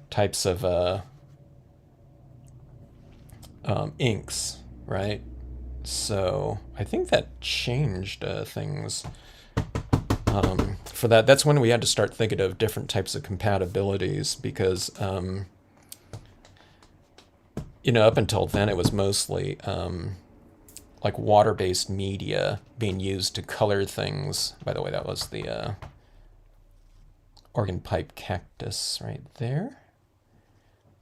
types of inks, right? So I think that changed things for that. That's when we had to start thinking of different types of compatibilities because, up until then it was mostly like water-based media being used to color things. By the way, that was the organ pipe cactus right there.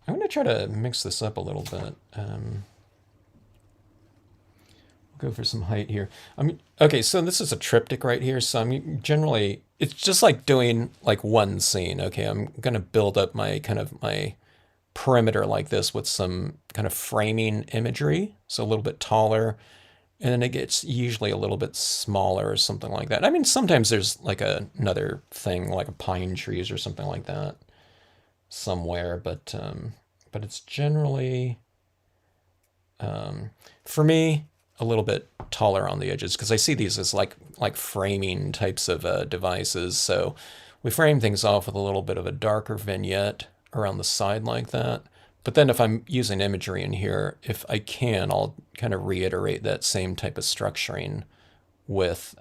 I'm going to try to mix this up a little bit. Go for some height here. Okay, so this is a triptych right here. So I'm generally, it's just like doing like one scene. Okay, I'm going to build up my perimeter like this with some kind of framing imagery. So a little bit taller. And then it gets usually a little bit smaller or something like that. I mean, sometimes there's like another thing like a pine trees or something like that somewhere, but it's generally, for me, a little bit taller on the edges because I see these as like framing types of devices. So we frame things off with a little bit of a darker vignette around the side like that. But then if I'm using imagery in here, if I can, I'll kind of reiterate that same type of structuring with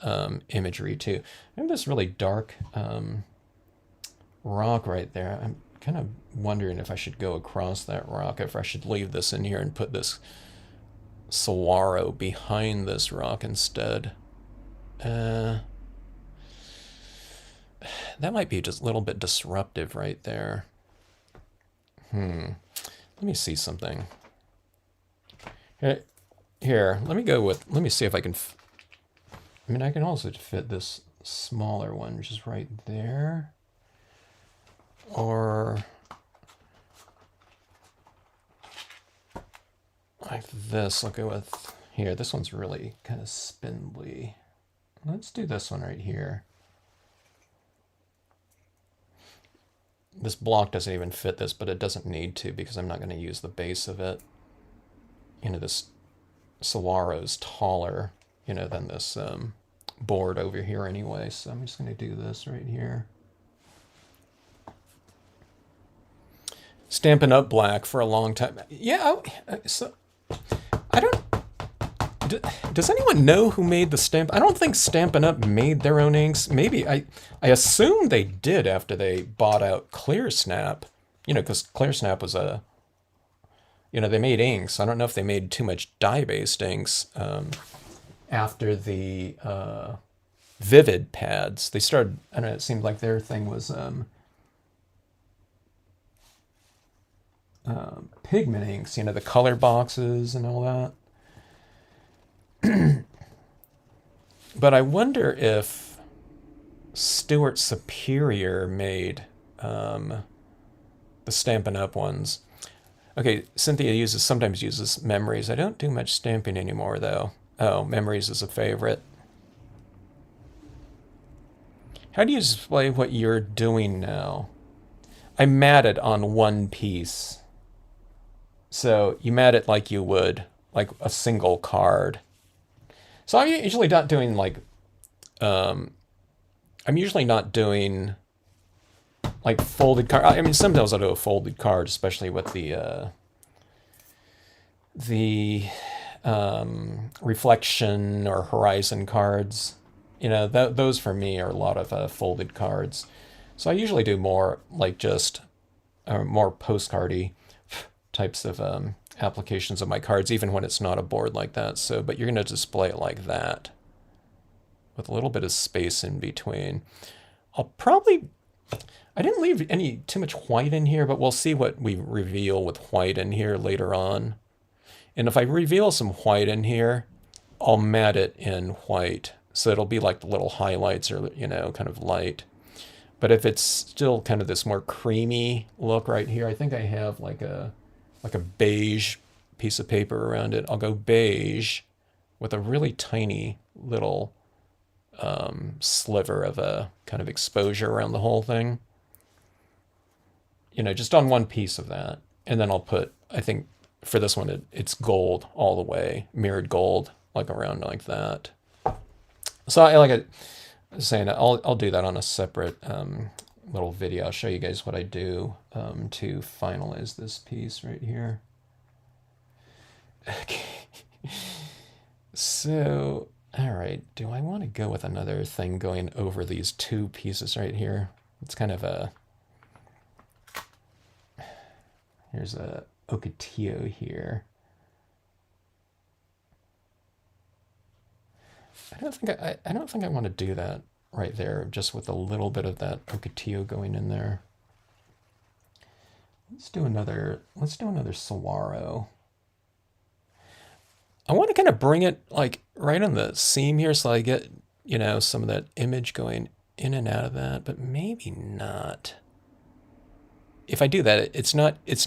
imagery too. I have this really dark rock right there. I'm kind of wondering if I should go across that rock, if I should leave this in here and put this saguaro behind this rock instead. That might be just a little bit disruptive right there. Let me see something. Here, let me see if I can, I can also fit this smaller one, which is right there. Or like this, I'll go with here. This one's really kind of spindly. Let's do this one right here. This block doesn't even fit this, but it doesn't need to because I'm not going to use the base of it. This saguaro's taller, than this board over here anyway. So I'm just going to do this right here. Stampin' Up! Black for a long time. Yeah, so I don't... Does anyone know who made the stamp? I don't think Stampin' Up! Made their own inks. Maybe, I assume they did after they bought out ClearSnap. Because ClearSnap was they made inks. I don't know if they made too much dye-based inks after the vivid pads. They started, I don't know, it seemed like their thing was pigment inks, you know, the color boxes and all that. But I wonder if Stuart Superior made the Stampin' Up! Ones. Okay, Cynthia sometimes uses Memories. I don't do much stamping anymore, though. Oh, Memories is a favorite. How do you display what you're doing now? I mat it on one piece. So you mat it like you would, like a single card. So I'm usually not doing like, I'm usually not doing like folded card. I mean, sometimes I'll do a folded card, especially with the reflection or horizon cards. You know, those for me are a lot of folded cards. So I usually do more like just more postcardy types of applications of my cards, even when it's not a board like that. So, but you're going to display it like that with a little bit of space in between. I didn't leave any too much white in here, but we'll see what we reveal with white in here later on. And if I reveal some white in here, I'll mat it in white. So it'll be like the little highlights or, you know, kind of light. But if it's still kind of this more creamy look right here, I think I have like a beige piece of paper around it. I'll go beige with a really tiny little sliver of a kind of exposure around the whole thing. You know, just on one piece of that. And then I'll put, I think for this one, it's gold all the way, mirrored gold, like around like that. So I like it. Saying I'll do that on a separate little video. I'll show you guys what I do to finalize this piece right here. Okay. So, all right. Do I want to go with another thing going over these two pieces right here? It's kind of a... Here's a Ocotillo here. I don't think I want to do that right there, just with a little bit of that Ocotillo going in there. Let's do another Saguaro. I want to kind of bring it like right on the seam here so I get, you know, some of that image going in and out of that, but maybe not. If I do that, it's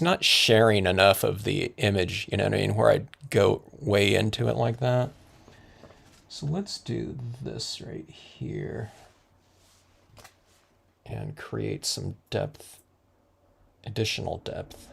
not sharing enough of the image, you know what I mean, where I'd go way into it like that. So let's do this right here and create some depth, additional depth.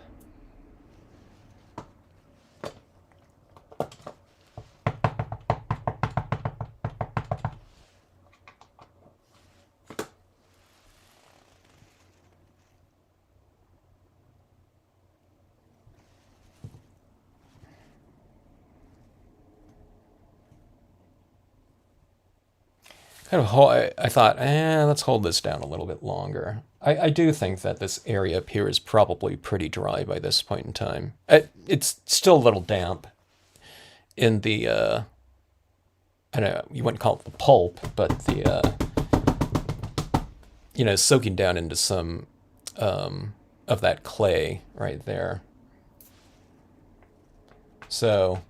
Kind of, I thought, let's hold this down a little bit longer. I do think that this area up here is probably pretty dry by this point in time. It's still a little damp in the, I don't know, you wouldn't call it the pulp, but the, you know, soaking down into some of that clay right there. So,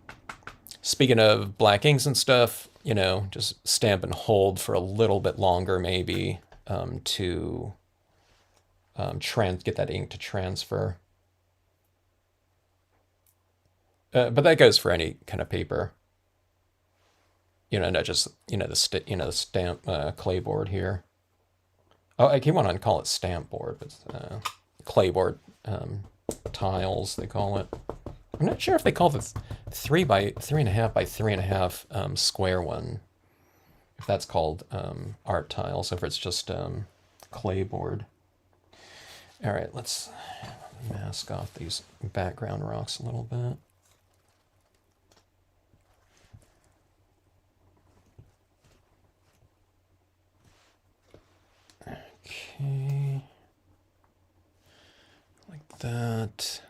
speaking of black inks and stuff, you know, just stamp and hold for a little bit longer maybe to get that ink to transfer. But that goes for any kind of paper. You know, not just, you know, the stamp Claybord here. Oh, I keep wanting to call it stamp board, but Claybord tiles, they call it. I'm not sure if they call the 3 by 3.5 by 3.5 square one, if that's called art tiles, or if it's just Claybord. All right, let's mask off these background rocks a little bit. Okay, like that.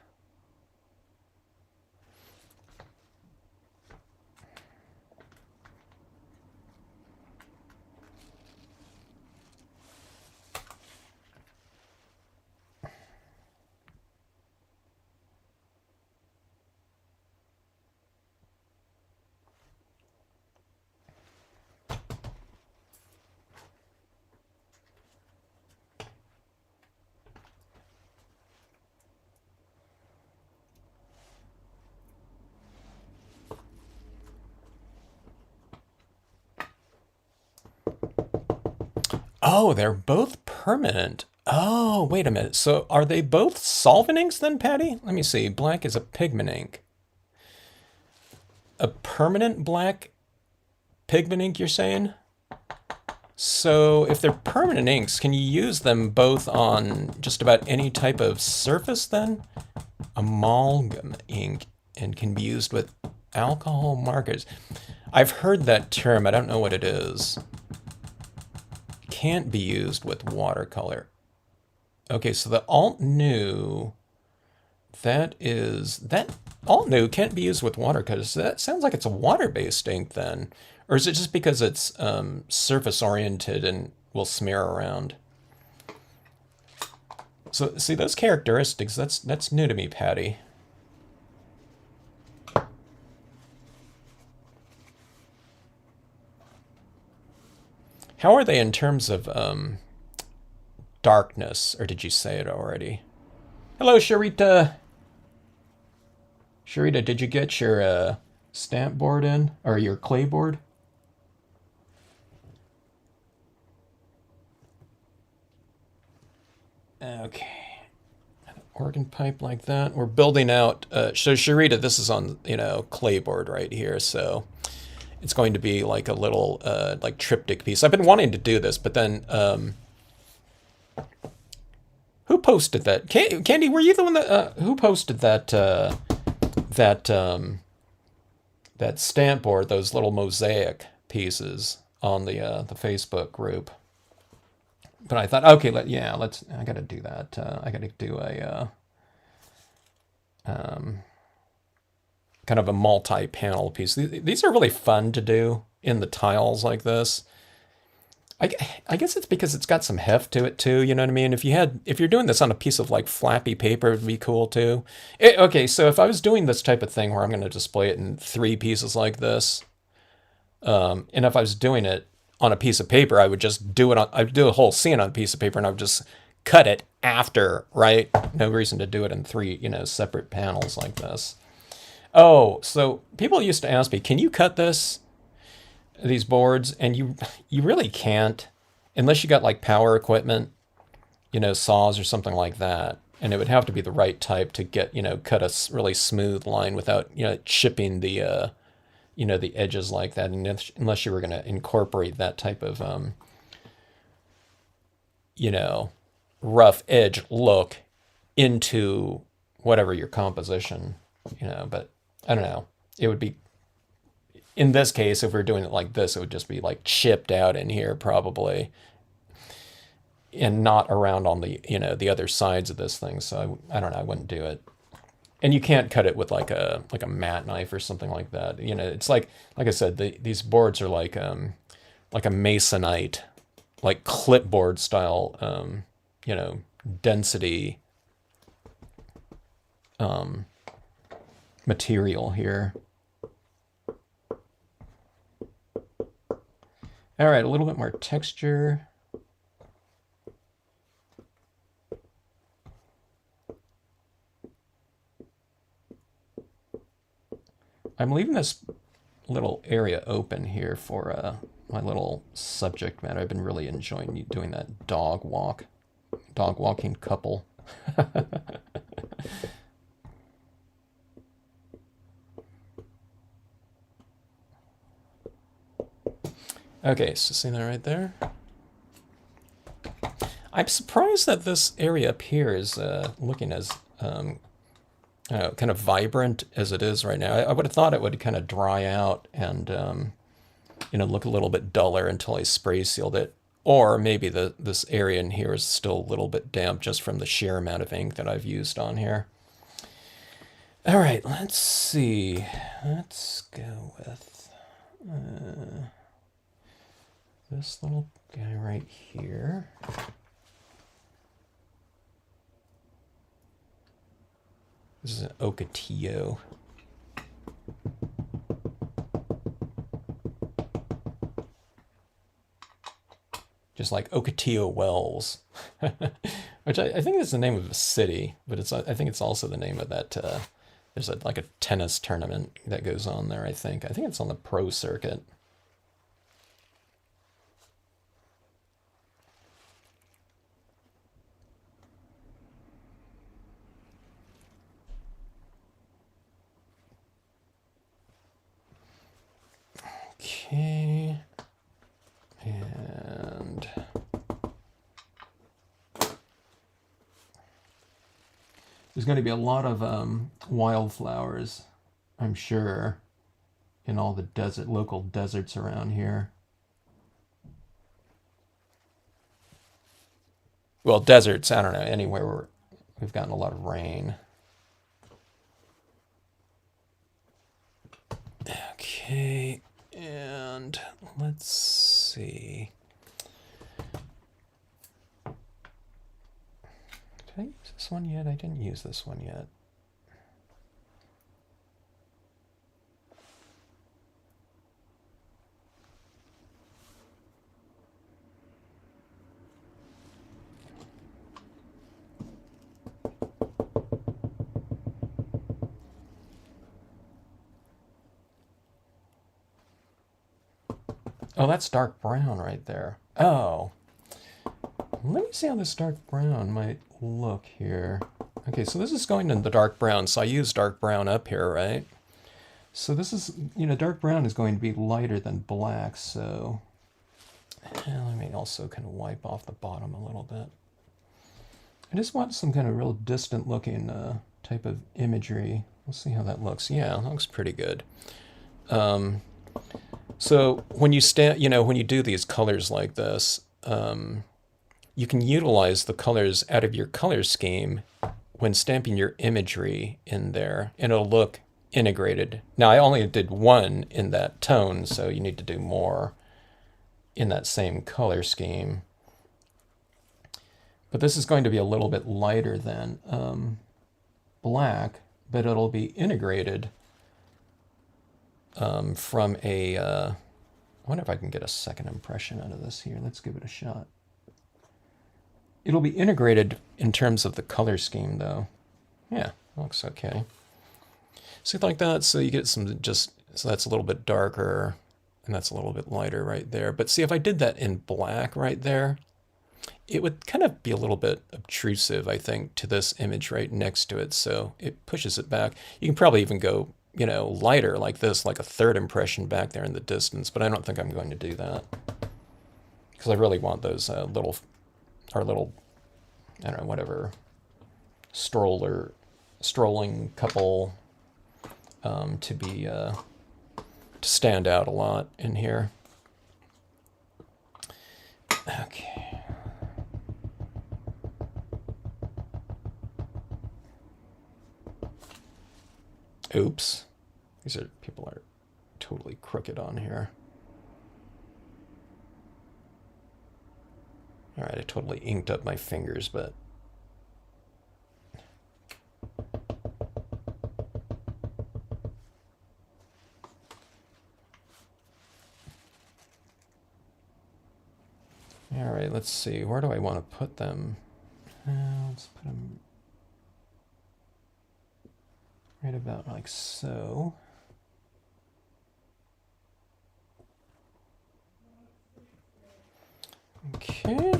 Oh, they're both permanent. Oh, wait a minute. So are they both solvent inks then, Patty? Let me see. Black is a pigment ink. A permanent black pigment ink, you're saying? So if they're permanent inks, can you use them both on just about any type of surface then? Amalgam ink and can be used with alcohol markers. I've heard that term. I don't know what it is. Can't be used with watercolor. Okay, so the alt new, that alt new can't be used with watercolor. So that sounds like it's a water-based ink then. Or is it just because it's surface oriented and will smear around? So see those characteristics, that's new to me, Patty. How are they in terms of darkness, or did you say it already? Hello, Sharita. Sharita, did you get your stamp board in, or your clay board? Okay. Organ pipe like that. We're building out. So Sharita, this is on Claybord right here. So it's going to be like a little like triptych piece. I've been wanting to do this, but then who posted that? Candy, were you the one that who posted that that stamp board? Those little mosaic pieces on the Facebook group. But I thought, okay, let's. I got to do that. I got to do a kind of a multi-panel piece. These are really fun to do in the tiles like this. I guess it's because it's got some heft to it too. You know what I mean? If you're doing this on a piece of like flappy paper, it'd be cool too. Okay, so if I was doing this type of thing where I'm going to display it in 3 pieces like this, and if I was doing it on a piece of paper, I would just do it on. I'd do a whole scene on a piece of paper, and I would just cut it after, right? No reason to do it in 3, separate panels like this. Oh, so people used to ask me, can you cut these boards? And you really can't, unless you got like power equipment, saws or something like that. And it would have to be the right type to get, cut a really smooth line without, chipping the the edges like that, and unless you were going to incorporate that type of, rough edge look into whatever your composition, but I don't know. It would be, in this case, if we're doing it like this, it would just be like chipped out in here probably, and not around on the, the other sides of this thing. So I don't know, I wouldn't do it. And you can't cut it with like a mat knife or something like that. It's like I said, these boards are like a masonite, like clipboard style, density material here. All right, a little bit more texture. I'm leaving this little area open here for my little subject matter. I've been really enjoying doing that dog walking couple. Okay, so see that right there? I'm surprised that this area up here is looking as kind of vibrant as it is right now. I would have thought it would kind of dry out and look a little bit duller until I spray sealed it. Or maybe this area in here is still a little bit damp just from the sheer amount of ink that I've used on here. All right, let's see. Let's go with this little guy right here. This is an Ocotillo. Just like Ocotillo Wells, which I think is the name of a city, but I think it's also the name of that. There's like a tennis tournament that goes on there. I think it's on the pro circuit. Okay. And there's going to be a lot of wildflowers, I'm sure, in all the local deserts around here. Well, deserts, I don't know, anywhere where we've gotten a lot of rain. Okay, and let's see. Did I use this one yet? I didn't use this one yet. Oh, that's dark brown right there. Oh. Let me see how this dark brown might look here. Okay, so this is going in the dark brown, so I use dark brown up here, right? So this is, dark brown is going to be lighter than black, so let me also kind of wipe off the bottom a little bit. I just want some kind of real distant looking type of imagery. We'll see how that looks. Yeah, it looks pretty good. So when you when you do these colors like this, you can utilize the colors out of your color scheme when stamping your imagery in there, and it'll look integrated. Now, I only did one in that tone, so you need to do more in that same color scheme. But this is going to be a little bit lighter than black, but it'll be integrated from a, I wonder if I can get a second impression out of this here. Let's give it a shot. It'll be integrated in terms of the color scheme, though. Yeah, looks okay. See, like that, so you get some so that's a little bit darker, and that's a little bit lighter right there. But see, if I did that in black right there, it would kind of be a little bit obtrusive, I think, to this image right next to it, so it pushes it back. You can probably even go, lighter like this, like a third impression back there in the distance, but I don't think I'm going to do that, because I really want those little, I don't know, whatever, strolling couple to be, to stand out a lot in here. Okay. Oops. People are totally crooked on here. All right, I totally inked up my fingers, but all right, let's see. Where do I want to put them? Let's put them right about like so. Okay.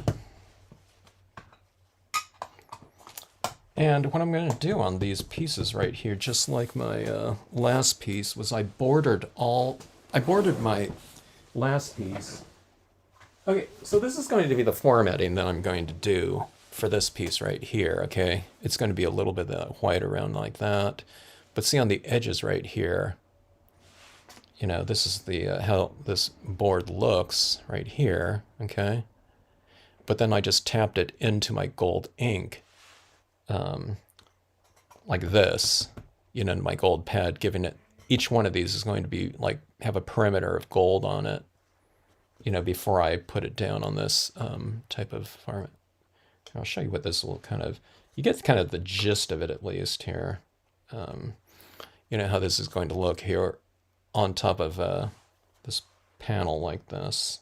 And what I'm going to do on these pieces right here, just like my last piece, was I bordered my last piece. Okay, so this is going to be the formatting that I'm going to do for this piece right here, okay? It's going to be a little bit of white around like that. But see on the edges right here, this is the how this board looks right here, okay? But then I just tapped it into my gold ink like this, in my gold pad, giving it, each one of these is going to be like, have a perimeter of gold on it, before I put it down on this type of format. I'll show you what this will kind of, you get kind of the gist of it at least here. How this is going to look here on top of this panel like this.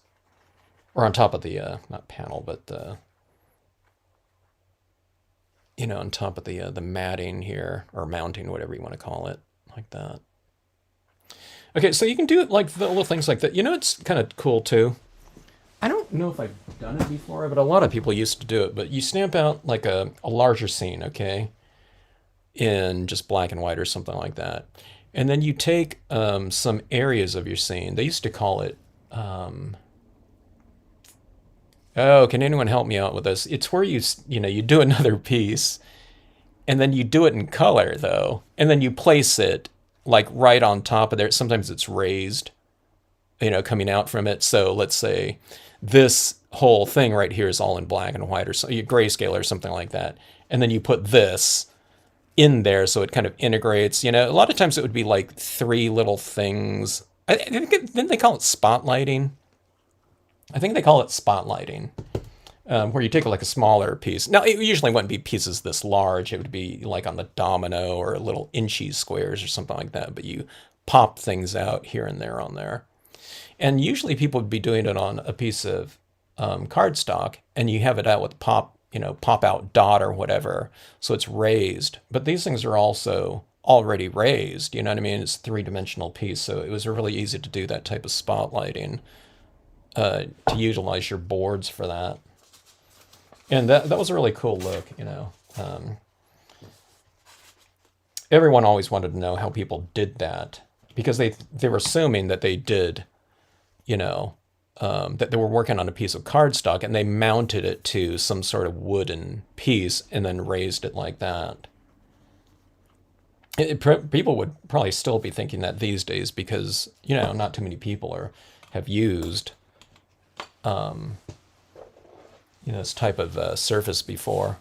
Or on top of the, not panel, but on top of the matting here, or mounting, whatever you want to call it, like that. Okay, so you can do it like the little things like that. It's kind of cool too. I don't know if I've done it before, but a lot of people used to do it. But you stamp out like a larger scene, okay, in just black and white or something like that. And then you take some areas of your scene. They used to call it, oh, can anyone help me out with this? It's where you do another piece and then you do it in color though. And then you place it like right on top of there. Sometimes it's raised, coming out from it. So let's say this whole thing right here is all in black and white or grayscale or something like that. And then you put this in there so it kind of integrates. A lot of times it would be like three little things. Didn't they call it spotlighting? I think they call it spotlighting, where you take like a smaller piece. Now, it usually wouldn't be pieces this large. It would be like on the domino or little inchy squares or something like that. But you pop things out here and there on there. And usually people would be doing it on a piece of cardstock, and you have it out with pop out dot or whatever, so it's raised. But these things are also already raised, you know what I mean? It's a three-dimensional piece, so it was really easy to do that type of spotlighting, to utilize your boards for that. And that was a really cool look, everyone always wanted to know how people did that, because they were assuming that they did, that they were working on a piece of cardstock and they mounted it to some sort of wooden piece and then raised it like that. People would probably still be thinking that these days because, not too many people have used, this type of surface before.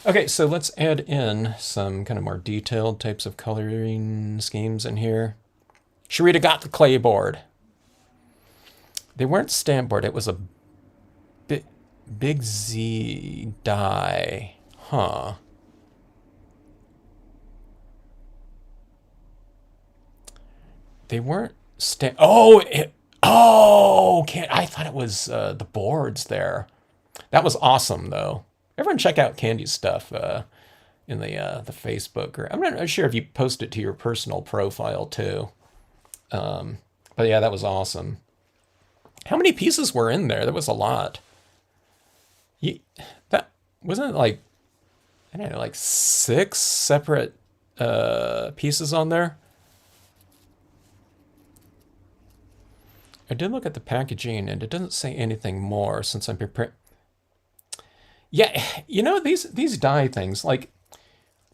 Okay, so let's add in some kind of more detailed types of coloring schemes in here. Sharita got the Claybord. They weren't Stampboard. It was a big Z die. Huh. They weren't I thought it was the boards there. That was awesome, though. Everyone check out Candy's stuff in the Facebook. Or I'm not sure if you post it to your personal profile, too. But yeah, that was awesome. How many pieces were in there? There was a lot. That wasn't it like, I don't know, like 6 separate pieces on there. I did look at the packaging and it doesn't say anything more since I'm prepared. Yeah, these dye things, like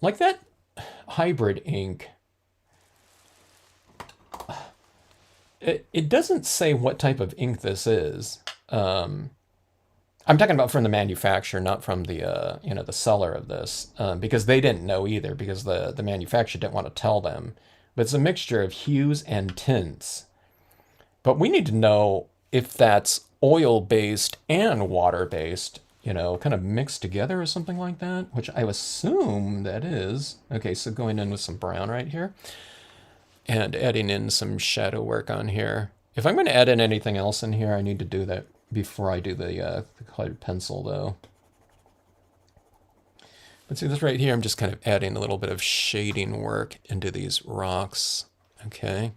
that hybrid ink. It doesn't say what type of ink this is. I'm talking about from the manufacturer, not from the the seller of this, because they didn't know either, because the manufacturer didn't want to tell them. But it's a mixture of hues and tints. But we need to know if that's oil-based and water-based, kind of mixed together or something like that, which I assume that is. Okay, so going in with some brown right here. And adding in some shadow work on here. If I'm going to add in anything else in here, I need to do that before I do the colored pencil, though. But see this right here, I'm just kind of adding a little bit of shading work into these rocks. Okay.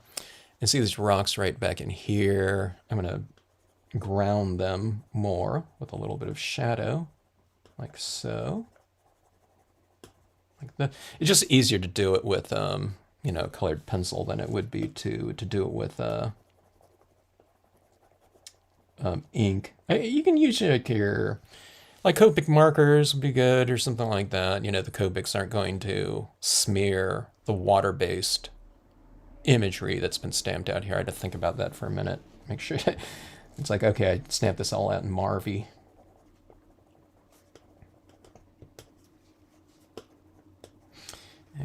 And see these rocks right back in here. I'm going to ground them more with a little bit of shadow, like so. Like that. It's just easier to do it with colored pencil than it would be to do it with ink. You can use your Copic markers would be good or something like that. The Copics aren't going to smear the water-based imagery that's been stamped out here. I had to think about that for a minute. Make sure it's like, okay, I stamped this all out in Marvy.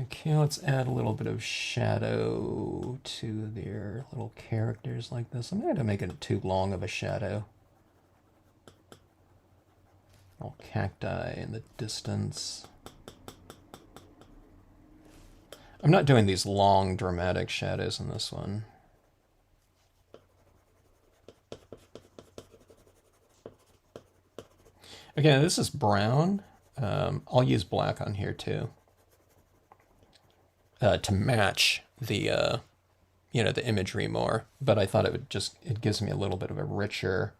Okay, let's add a little bit of shadow to their little characters like this. I'm going to make it too long of a shadow. Little cacti in the distance. I'm not doing these long, dramatic shadows in this one. Okay, this is brown. I'll use black on here too. To match the the imagery more, but I thought it gives me a little bit of a richer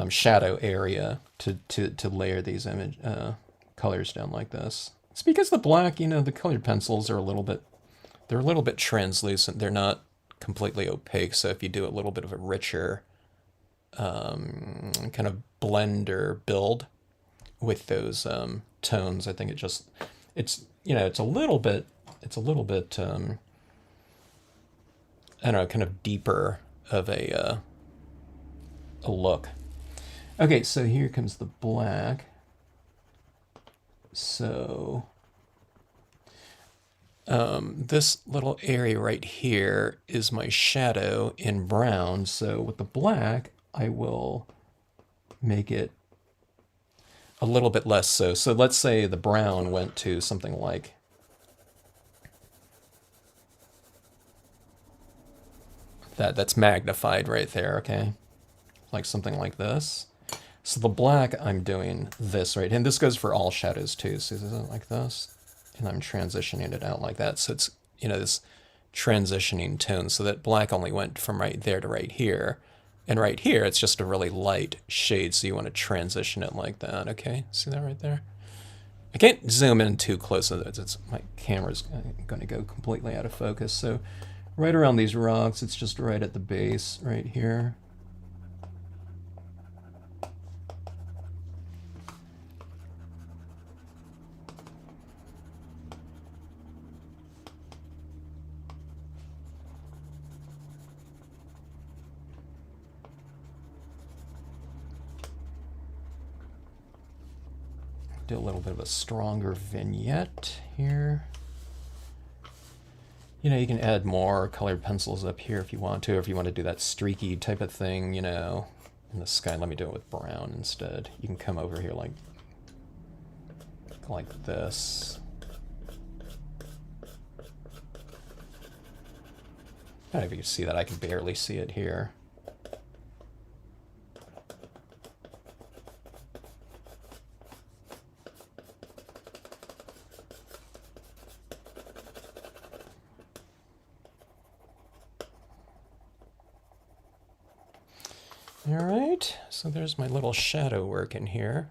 shadow area to layer these colors down like this. It's because the black, you know, the colored pencils are they're a little bit translucent. They're not completely opaque. So if you do a little bit of a richer kind of blend or build with those tones, I think it's you know, it's a little bit I don't know, kind of deeper of a look. Okay, so here comes the black. So this little area right here is my shadow in brown. So with the black, I will make it a little bit less so. So let's say the brown went to something like that. That's magnified right there, okay? Like something like this. So the black, I'm doing this, right? And this goes for all shadows too. So this is like this. And I'm transitioning it out like that. So it's, you know, this transitioning tone. So that black only went from right there to right here. And right here, it's just a really light shade. So you want to transition it like that. Okay, see that right there? I can't zoom in too close. My camera's going to go completely out of focus. So right around these rocks, it's just right at the base right here. Do a little bit of a stronger vignette here. You know, you can add more colored pencils up here if you want to, or if you want to do that streaky type of thing, you know, in the sky. Let me do it with brown instead. You can come over here like this. I don't know if you can see that. I can barely see it here. All right, so there's my little shadow work in here.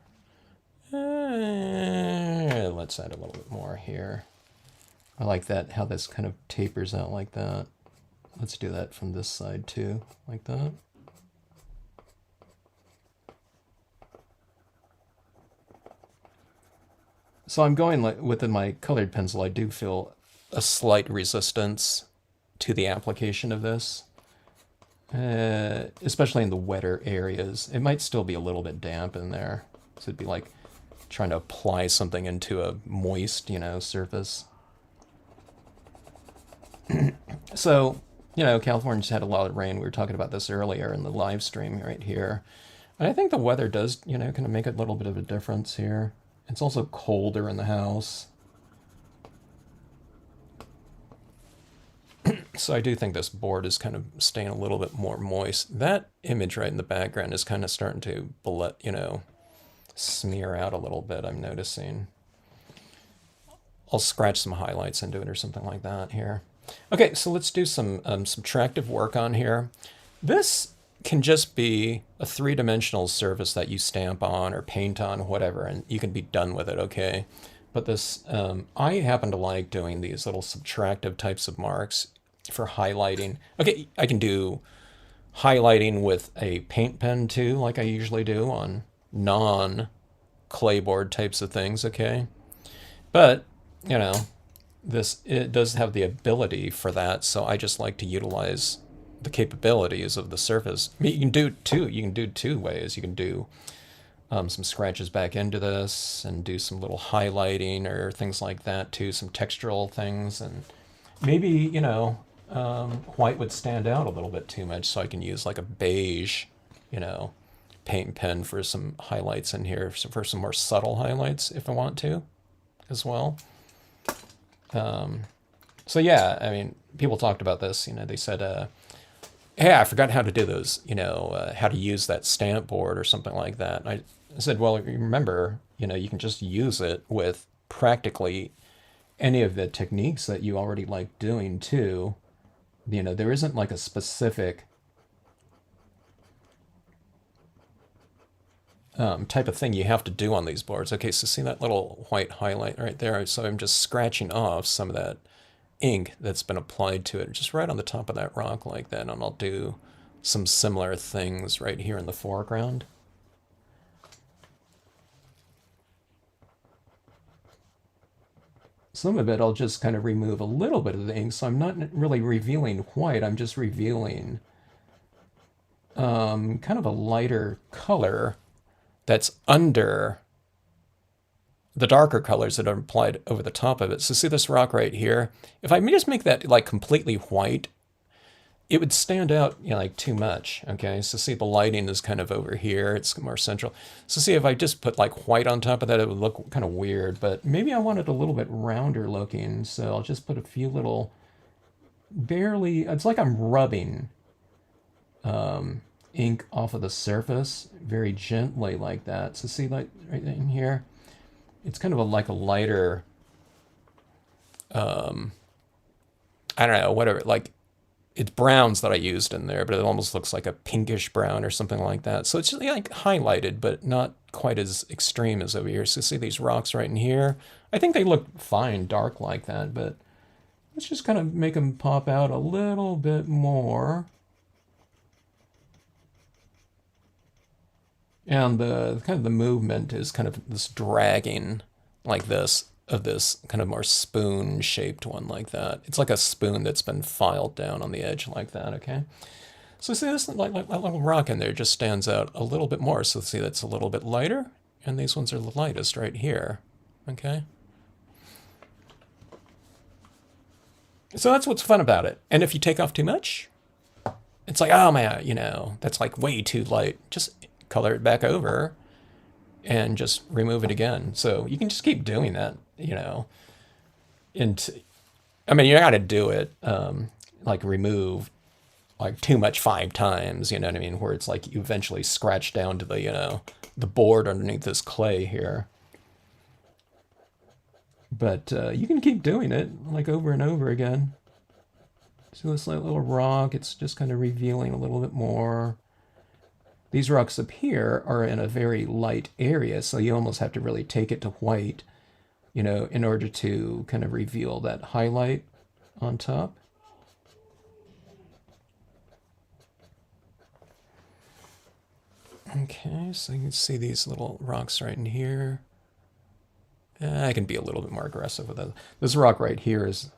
Let's add a little bit more here. I like that, how this kind of tapers out like that. Let's do that from this side too, like that. So I'm going like within my colored pencil, I do feel a slight resistance to the application of this. Especially in the wetter areas. It might still be a little bit damp in there. So it'd be like trying to apply something into a moist, you know, surface. So, you know, California's had a lot of rain. We were talking about this earlier in the live stream right here. And I think the weather does, you know, kind of make a little bit of a difference here. It's also colder in the house. So I do think this board is kind of staying a little bit more moist. That image right in the background is kind of starting to, you know, smear out a little bit, I'm noticing. I'll scratch some highlights into it or something like that here. Okay, so let's do some subtractive work on here. This can just be a three-dimensional surface that you stamp on or paint on, whatever, and you can be done with it, okay? But this, I happen to like doing these little subtractive types of marks for highlighting. Okay, I can do highlighting with a paint pen too, like I usually do on non-Claybord types of things, okay? But, you know, it does have the ability for that, so I just like to utilize the capabilities of the surface. I mean, you can do two ways. You can do some scratches back into this and do some little highlighting or things like that too, some textural things, and maybe, you know, white would stand out a little bit too much, so I can use like a beige, you know, paint pen for some highlights in here, for some more subtle highlights if I want to as well. So yeah, I mean, people talked about this, you know, they said, hey, I forgot how to do those, you know, how to use that stamp board or something like that. And I said, well, remember, you know, you can just use it with practically any of the techniques that you already like doing too. You know, there isn't like a specific type of thing you have to do on these boards. Okay, so see that little white highlight right there? So I'm just scratching off some of that ink that's been applied to it, just right on the top of that rock like that, and I'll do some similar things right here in the foreground. Some of it I'll just kind of remove a little bit of the ink, so I'm not really revealing white, I'm just revealing kind of a lighter color that's under the darker colors that are applied over the top of it. So see this rock right here? If I just make that like completely white, it would stand out, you know, like too much. Okay, so see the lighting is kind of over here. It's more central. So see if I just put like white on top of that, it would look kind of weird, but maybe I want it a little bit rounder looking. So I'll just put a few little, barely, it's like I'm rubbing ink off of the surface very gently like that. So see like right in here, it's kind of like a lighter, I don't know, whatever, like it's browns that I used in there, but it almost looks like a pinkish brown or something like that. So it's just like highlighted, but not quite as extreme as over here. So see these rocks right in here? I think they look fine dark like that, but let's just kind of make them pop out a little bit more. And the kind of the movement is kind of this dragging like this of this kind of more spoon shaped one like that. It's like a spoon that's been filed down on the edge like that, okay? So see this like that little rock in there just stands out a little bit more. So see that's a little bit lighter, and these ones are the lightest right here, okay? So that's what's fun about it. And if you take off too much, it's like, oh man, you know, that's like way too light. Just color it back over and just remove it again. So you can just keep doing that, you know. And I mean, you got to do it, like remove like too much 5 times, you know what I mean? Where it's like you eventually scratch down to the, you know, the board underneath this clay here. But you can keep doing it like over and over again. So this little rock, it's just kind of revealing a little bit more. These rocks up here are in a very light area, so you almost have to really take it to white, you know, in order to kind of reveal that highlight on top. Okay, so you can see these little rocks right in here. I can be a little bit more aggressive with that. This rock right here is,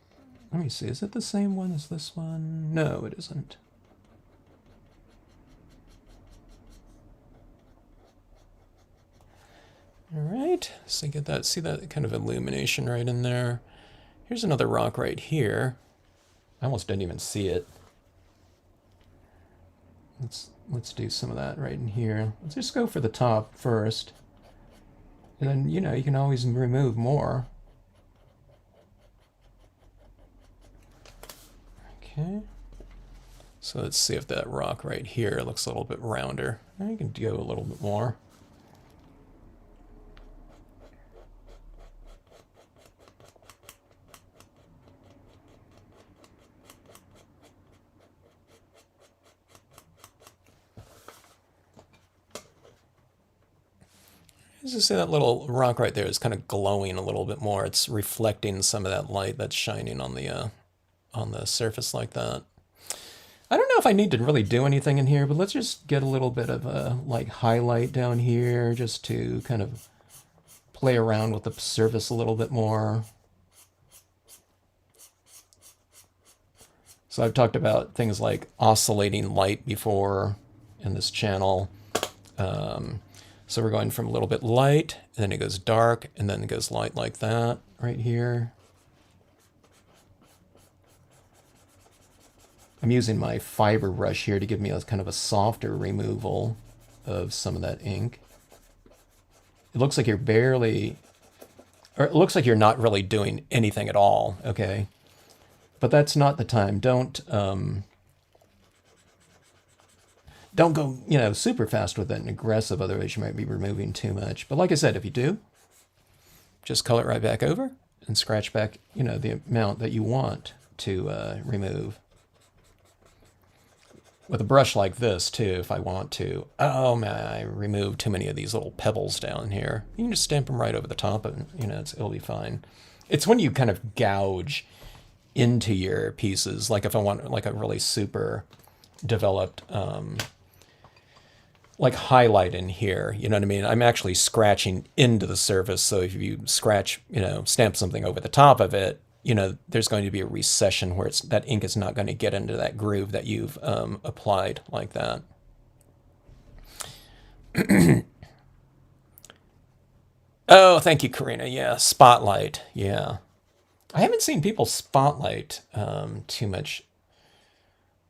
let me see, is it the same one as this one? No, it isn't. All right, so you get that, see that kind of illumination right in there. Here's another rock right here. I almost didn't even see it. Let's do some of that right in here. Let's just go for the top first. And then, you know, you can always remove more. Okay. So let's see if that rock right here looks a little bit rounder. I can go a little bit more. Just see that little rock right there is kind of glowing a little bit more. It's reflecting some of that light that's shining on the surface like that. I don't know if I need to really do anything in here, but let's just get a little bit of a like highlight down here just to kind of play around with the surface a little bit more. So I've talked about things like oscillating light before in this channel. So we're going from a little bit light, and then it goes dark, and then it goes light like that right here. I'm using my fiber brush here to give me a kind of a softer removal of some of that ink. It looks like you're barely, or it looks like you're not really doing anything at all, okay? But that's not the time. Don't go, you know, super fast with it and aggressive, otherwise you might be removing too much. But like I said, if you do, just color it right back over and scratch back, you know, the amount that you want to remove. with a brush like this too, if I want to. Oh man, I removed too many of these little pebbles down here. You can just stamp them right over the top and, you know, it'll be fine. It's when you kind of gouge into your pieces, like if I want like a really super developed like highlight in here, you know what I mean? I'm actually scratching into the surface, so if you scratch, you know, stamp something over the top of it, you know, there's going to be a recession where that ink is not going to get into that groove that you've applied like that. Oh, thank you, Karina. Yeah, spotlight. Yeah. I haven't seen people spotlight too much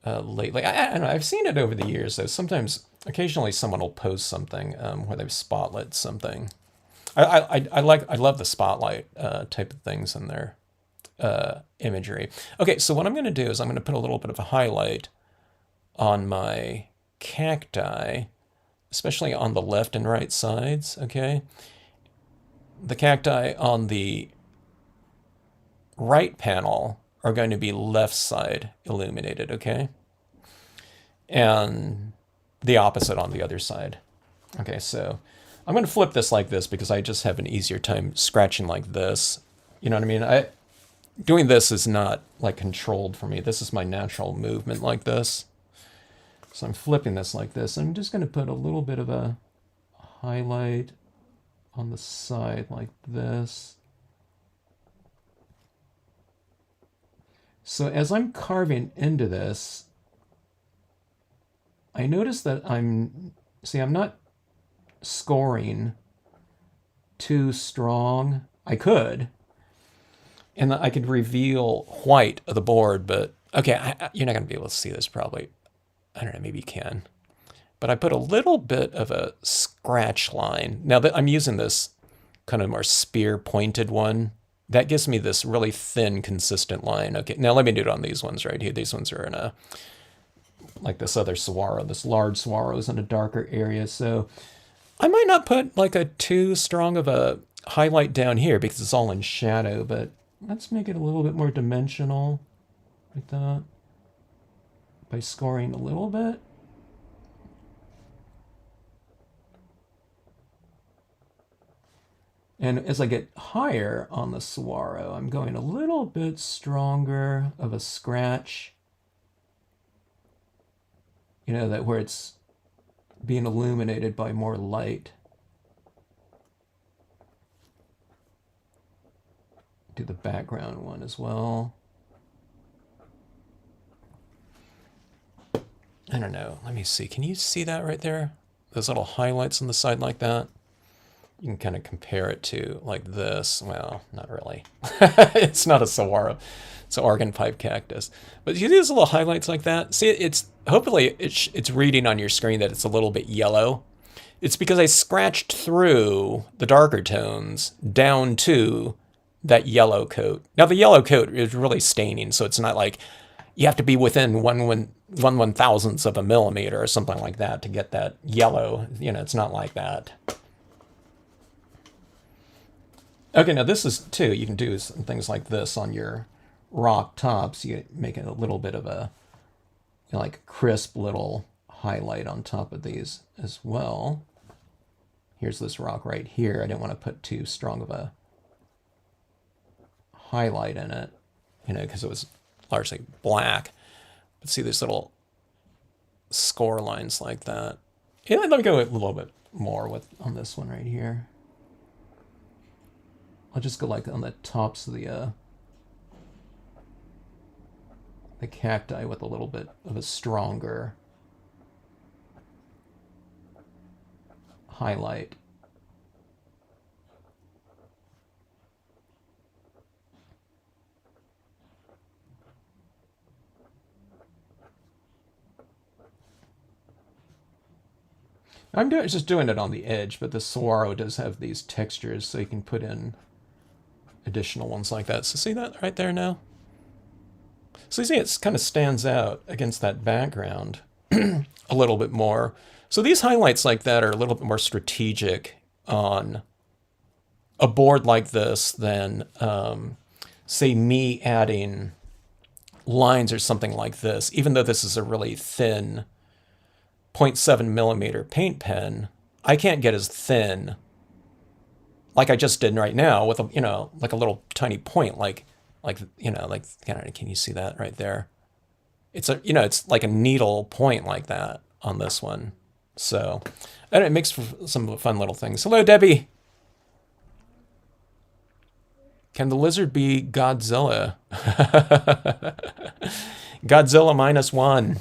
lately. I don't know. I've seen it over the years, though. Sometimes, occasionally, someone will post something where they've spotlit something. I love the spotlight type of things in their imagery. Okay, so what I'm going to do is I'm going to put a little bit of a highlight on my cacti, especially on the left and right sides. Okay, the cacti on the right panel are going to be left side illuminated, okay? And the opposite on the other side. Okay, so I'm going to flip this like this because I just have an easier time scratching like this. You know what I mean? Doing this is not like controlled for me. This is my natural movement like this. So I'm flipping this like this. I'm just going to put a little bit of a highlight on the side like this. So as I'm carving into this, I notice that I'm not scoring too strong. I could, and I could reveal white of the board, but okay, you're not going to be able to see this probably. I don't know, maybe you can. But I put a little bit of a scratch line. Now that I'm using this kind of more spear pointed one, that gives me this really thin, consistent line. Okay, now let me do it on these ones right here. These ones are in a, like this other saguaro, this large saguaro is in a darker area. So I might not put like a too strong of a highlight down here because it's all in shadow, but let's make it a little bit more dimensional like that by scoring a little bit. And as I get higher on the saguaro, I'm going a little bit stronger of a scratch. You know, that where it's being illuminated by more light. Do the background one as well. I don't know. Let me see. Can you see that right there? Those little highlights on the side like that? You can kind of compare it to like this. Well, not really. It's not a saguaro. It's an organ pipe cactus. But you see these little highlights like that? See, it's hopefully it's reading on your screen that it's a little bit yellow. It's because I scratched through the darker tones down to that yellow coat. Now the yellow coat is really staining, so it's not like you have to be within one thousandths of a millimeter or something like that to get that yellow. You know, it's not like that. Okay, now this is too, you can do some things like this on your rock tops. You make it a little bit of a, you know, like crisp little highlight on top of these as well. Here's this rock right here. I didn't want to put too strong of a highlight in it, you know, because it was largely black. But see these little score lines like that. Yeah, let me go a little bit more on this one right here. I'll just go like on the tops of the cacti with a little bit of a stronger highlight. I'm just doing it on the edge, but the saguaro does have these textures, so you can put in additional ones like that. So see that right there now? So you see it kind of stands out against that background a little bit more. So these highlights like that are a little bit more strategic on a board like this than, say, me adding lines or something like this, even though this is a really thin 0.7 millimeter paint pen, I can't get as thin like I just did right now with a, like a little tiny point, like, can you see that right there? It's a, it's like a needle point like that on this one. So, and it makes for some fun little things. Hello, Debbie. Can the lizard be Godzilla? Godzilla -1.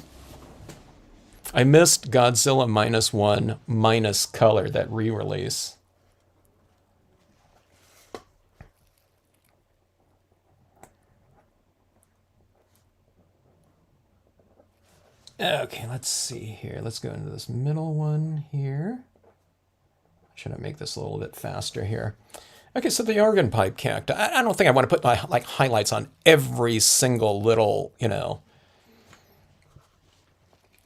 I missed Godzilla -1 minus color, that re-release. Okay, let's see here. Let's go into this middle one here. Should I make this a little bit faster here? Okay, so the organ pipe cacti. I don't think I want to put my like highlights on every single little,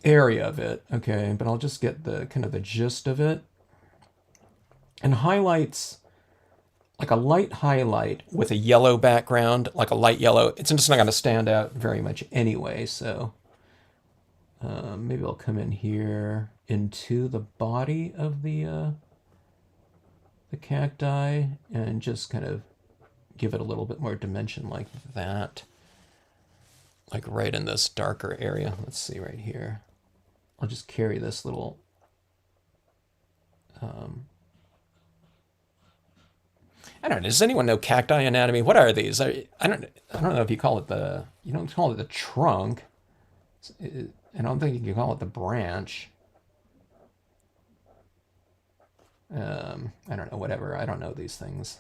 area of it. Okay, but I'll just get the kind of the gist of it. And highlights, like a light highlight with a yellow background, like a light yellow, it's just not going to stand out very much anyway, so maybe I'll come in here into the body of the cacti and just kind of give it a little bit more dimension like that. Like right in this darker area. Let's see right here. I'll just carry this little I don't know. Does anyone know cacti anatomy? What are these? I don't know if you call it you don't call it the trunk. I don't think you can call it the branch. I don't know, whatever. I don't know these things.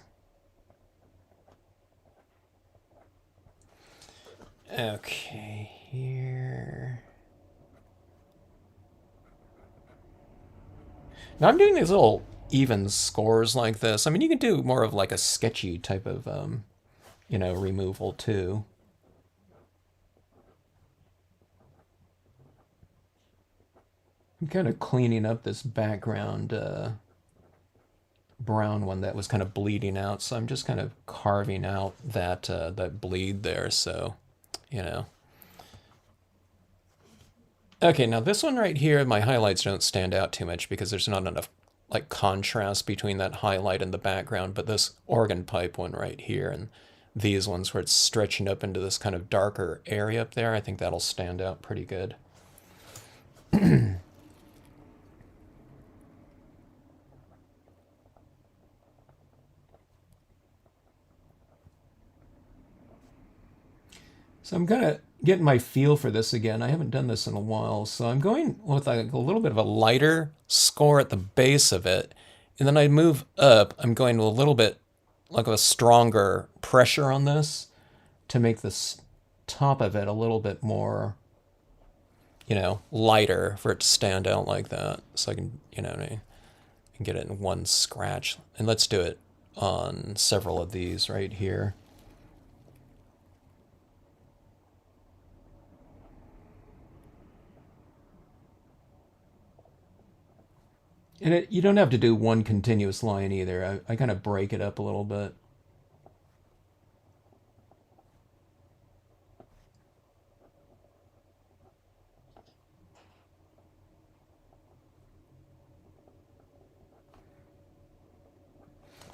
Okay, here. Now I'm doing these little even scores like this. I mean, you can do more of like a sketchy type of, removal too. I'm kind of cleaning up this background brown one that was kind of bleeding out, so I'm just kind of carving out that bleed there, so, Okay, now this one right here, my highlights don't stand out too much because there's not enough like contrast between that highlight and the background, but this organ pipe one right here and these ones where it's stretching up into this kind of darker area up there, I think that'll stand out pretty good. So I'm kind of getting my feel for this again. I haven't done this in a while, so I'm going with like a little bit of a lighter score at the base of it, and then I move up. I'm going to a little bit like a stronger pressure on this to make this top of it a little bit more, lighter for it to stand out like that. So I can, I can get it in one scratch. And let's do it on several of these right here. And you don't have to do one continuous line either. I kind of break it up a little bit.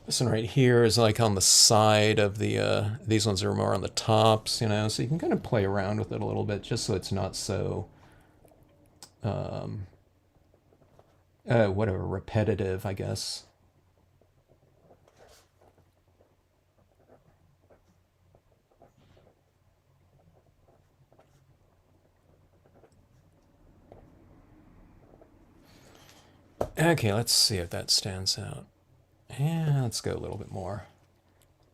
This one right here is like on the side of the, these ones are more on the tops, so you can kind of play around with it a little bit just so it's not so, whatever, repetitive, I guess. Okay, let's see if that stands out. Yeah, let's go a little bit more.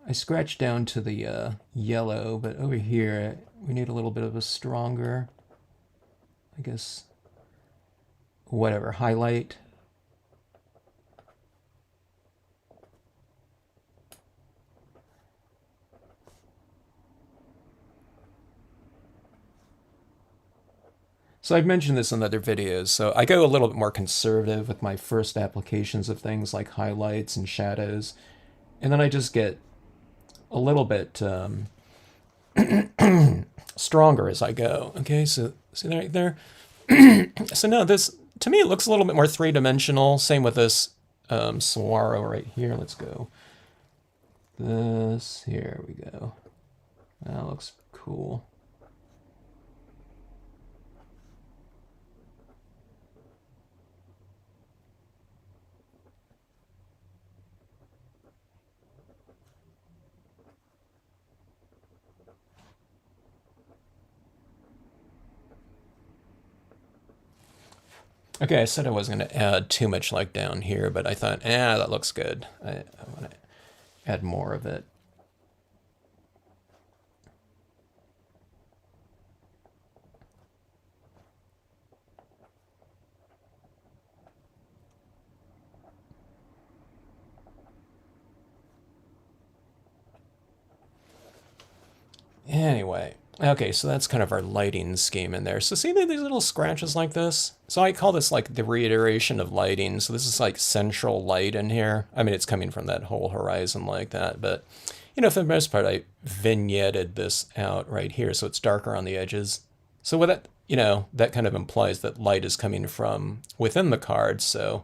I scratched down to the yellow, but over here we need a little bit of a stronger, I guess, whatever, highlight. So I've mentioned this in other videos, so I go a little bit more conservative with my first applications of things like highlights and shadows, and then I just get a little bit stronger as I go. Okay, so see that right there? So now this, to me, it looks a little bit more three-dimensional. Same with this saguaro right here. Let's go. This, here we go. That looks cool. Okay, I said I wasn't going to add too much like down here, but I thought, that looks good. I want to add more of it. Anyway, okay, so that's kind of our lighting scheme in there. So see these little scratches like this? So I call this like the reiteration of lighting. So this is like central light in here. I mean, it's coming from that whole horizon like that, but you know, for the most part, I vignetted this out right here, so it's darker on the edges. So with that, you know, that kind of implies that light is coming from within the card. So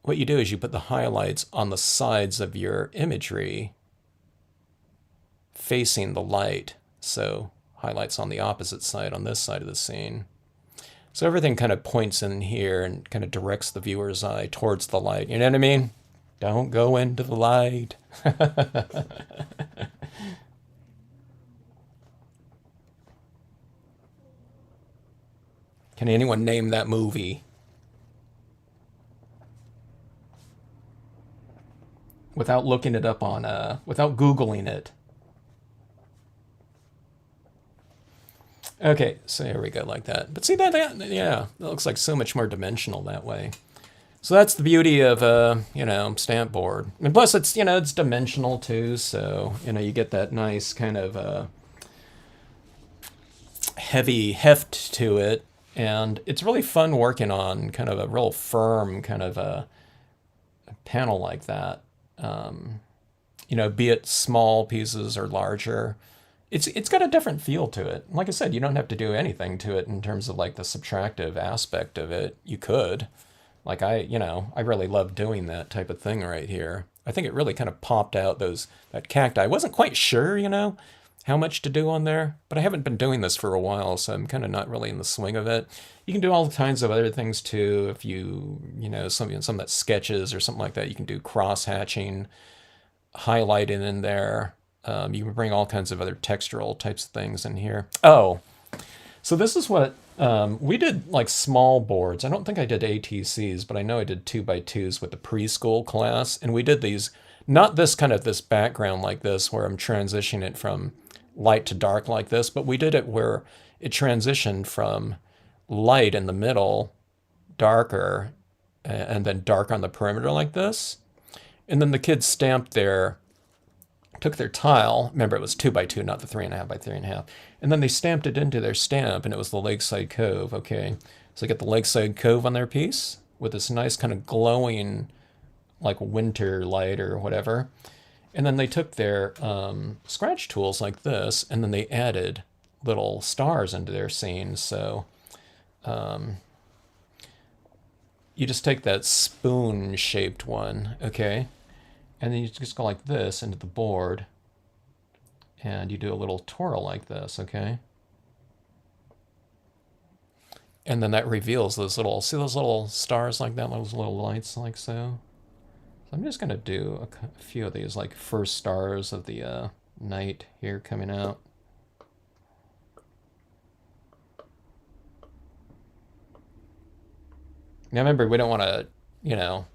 what you do is you put the highlights on the sides of your imagery facing the light. So highlights on the opposite side, on this side of the scene. So everything kind of points in here and kind of directs the viewer's eye towards the light. You know what I mean? Don't go into the light. Can anyone name that movie? Without looking it up on, without Googling it. Okay, so here we go like that. But see that, yeah, it looks like so much more dimensional that way. So that's the beauty of, you know, stamp board. And plus it's, you know, it's dimensional too. So, you know, you get that nice kind of heavy heft to it. And it's really fun working on kind of a real firm kind of a panel like that. You know, be it small pieces or larger. It's got a different feel to it. Like I said, you don't have to do anything to it in terms of like the subtractive aspect of it. You could. Like you know, I really love doing that type of thing right here. I think it really kind of popped out that cacti. I wasn't quite sure, you know, how much to do on there, but I haven't been doing this for a while, so I'm kind of not really in the swing of it. You can do all kinds of other things too. If you know, some that sketches or something like that, you can do cross hatching, highlighting in there. You can bring all kinds of other textural types of things in here. Oh, so this is what we did, like small boards. I don't think I did ATCs, but I know I did 2x2s with the preschool class. And we did these, not this kind of this background like this, where I'm transitioning it from light to dark like this, but we did it where it transitioned from light in the middle, darker, and then dark on the perimeter like this. And then the kids stamped took their tile, remember it was 2x2, not the 3.5 by 3.5, and then they stamped it into their stamp, and it was the Lakeside Cove, okay? So they get the Lakeside Cove on their piece with this nice kind of glowing, like winter light or whatever. And then they took their scratch tools like this, and then they added little stars into their scene. So you just take that spoon-shaped one, okay? And then you just go like this into the board, and you do a little twirl like this, okay? And then that reveals those little, see those little stars like that, those little lights like so? So I'm just gonna do a few of these like first stars of the night here coming out. Now remember, we don't want to, you know,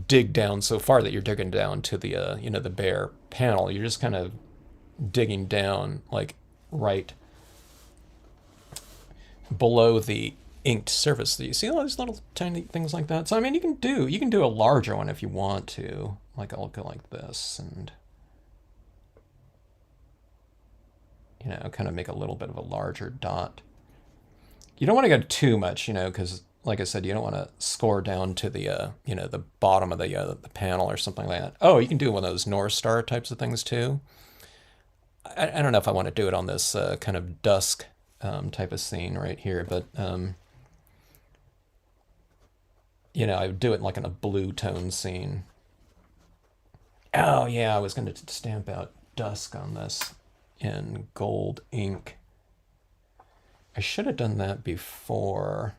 dig down so far that you're digging down to the you know, the bare panel. You're just kind of digging down like right below the inked surface. You see all these little tiny things like that? So I mean, you can do a larger one if you want to. Like I'll go like this, and you know, kind of make a little bit of a larger dot. You don't want to go too much, you know, because like I said, you don't want to score down to the you know, the bottom of the panel or something like that. Oh, you can do one of those North Star types of things too. I don't know if I want to do it on this kind of dusk type of scene right here, but you know, I would do it like in a blue tone scene. Oh yeah, I was going to stamp out dusk on this in gold ink. I should have done that before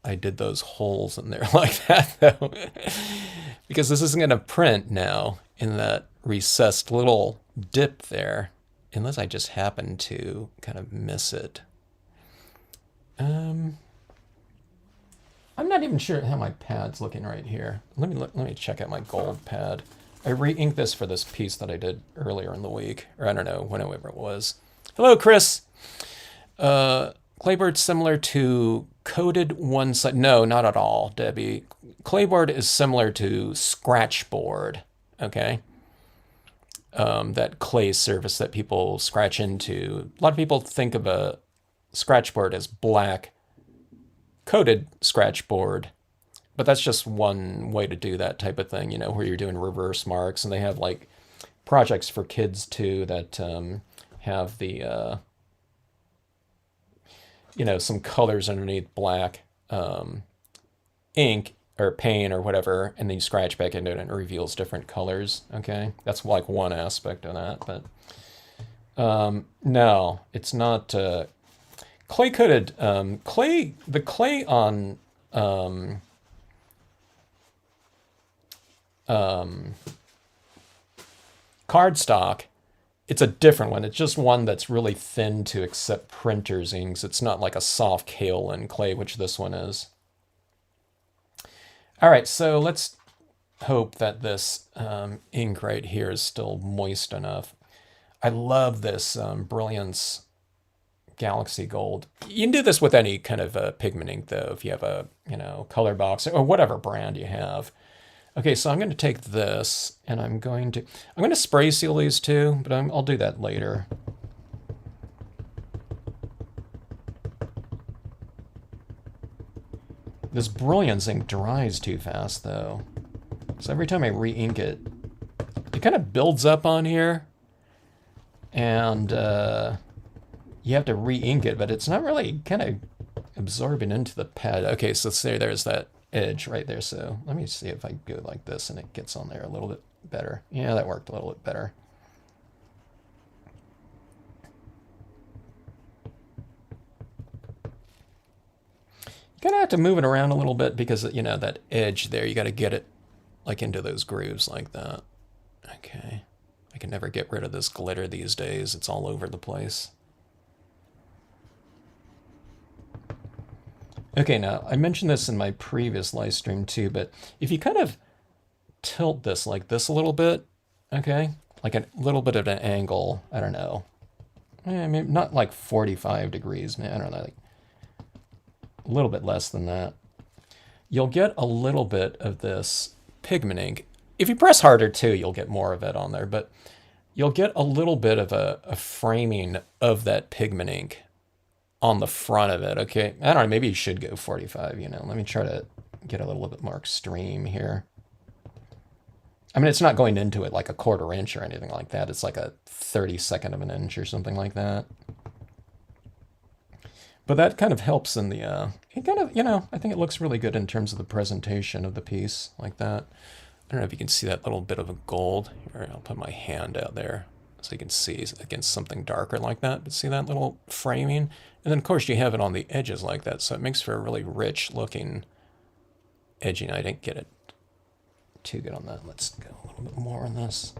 I did those holes in there like that, though. Because this isn't going to print now in that recessed little dip there, unless I just happen to kind of miss it. I'm not even sure how my pad's looking right here. Let me check out my gold pad. I re-inked this for this piece that I did earlier in the week, or I don't know, whenever it was. Hello, Chris. Claybord's similar to coated one-side. No, not at all, Debbie. Claybord is similar to Scratchboard, okay? That clay surface that people scratch into. A lot of people think of a Scratchboard as black coated Scratchboard, but that's just one way to do that type of thing, you know, where you're doing reverse marks, and they have like projects for kids too that have the you know, some colors underneath black ink or paint or whatever, and then you scratch back into it and it reveals different colors. Okay, that's like one aspect of that, but no, it's not clay coated. Clay, the clay on cardstock, it's a different one. It's just one that's really thin to accept printer's inks. It's not like a soft kaolin clay, which this one is. All right, so let's hope that this ink right here is still moist enough. I love this Brilliance Galaxy Gold. You can do this with any kind of pigment ink, though, if you have a, you know, color box or whatever brand you have. Okay, so I'm going to take this and I'm going to spray seal these too, but I'll do that later. This Brilliance ink dries too fast though. So every time I re-ink it, it kind of builds up on here and you have to re-ink it, but it's not really kind of absorbing into the pad. Okay, so say there's that edge right there. So let me see if I go like this and it gets on there a little bit better. Yeah, that worked a little bit better. You kind of have to move it around a little bit because, you know, that edge there, you got to get it like into those grooves like that. Okay. I can never get rid of this glitter these days. It's all over the place. Okay, now, I mentioned this in my previous live stream too, but if you kind of tilt this like this a little bit, okay, like a little bit of an angle, I don't know, maybe not like 45 degrees, man, I don't know, like a little bit less than that, you'll get a little bit of this pigment ink. If you press harder too, you'll get more of it on there, but you'll get a little bit of a framing of that pigment ink on the front of it, okay? I don't know, maybe you should go 45, you know. Let me try to get a little bit more extreme here. I mean, it's not going into it like a 1/4 inch or anything like that. It's like a 32nd of an inch or something like that. But that kind of helps in the, it kind of, you know, I think it looks really good in terms of the presentation of the piece like that. I don't know if you can see that little bit of a gold. Here, I'll put my hand out there so you can see against something darker like that. But see that little framing? And then, of course, you have it on the edges like that, so it makes for a really rich-looking edging. I didn't get it too good on that. Let's go a little bit more on this.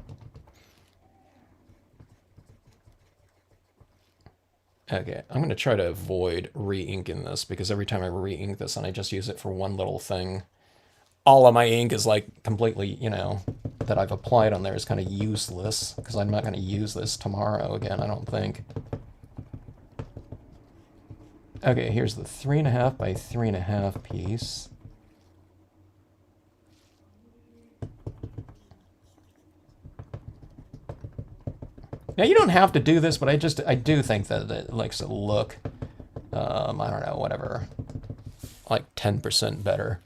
Okay, I'm going to try to avoid re-inking this, because every time I re-ink this and I just use it for one little thing, all of my ink is like completely, you know, that I've applied on there is kind of useless, because I'm not going to use this tomorrow again, I don't think. Okay, here's the 3.5 by 3.5 piece. Now you don't have to do this, but I do think that it likes to look, I don't know, whatever, like 10% better.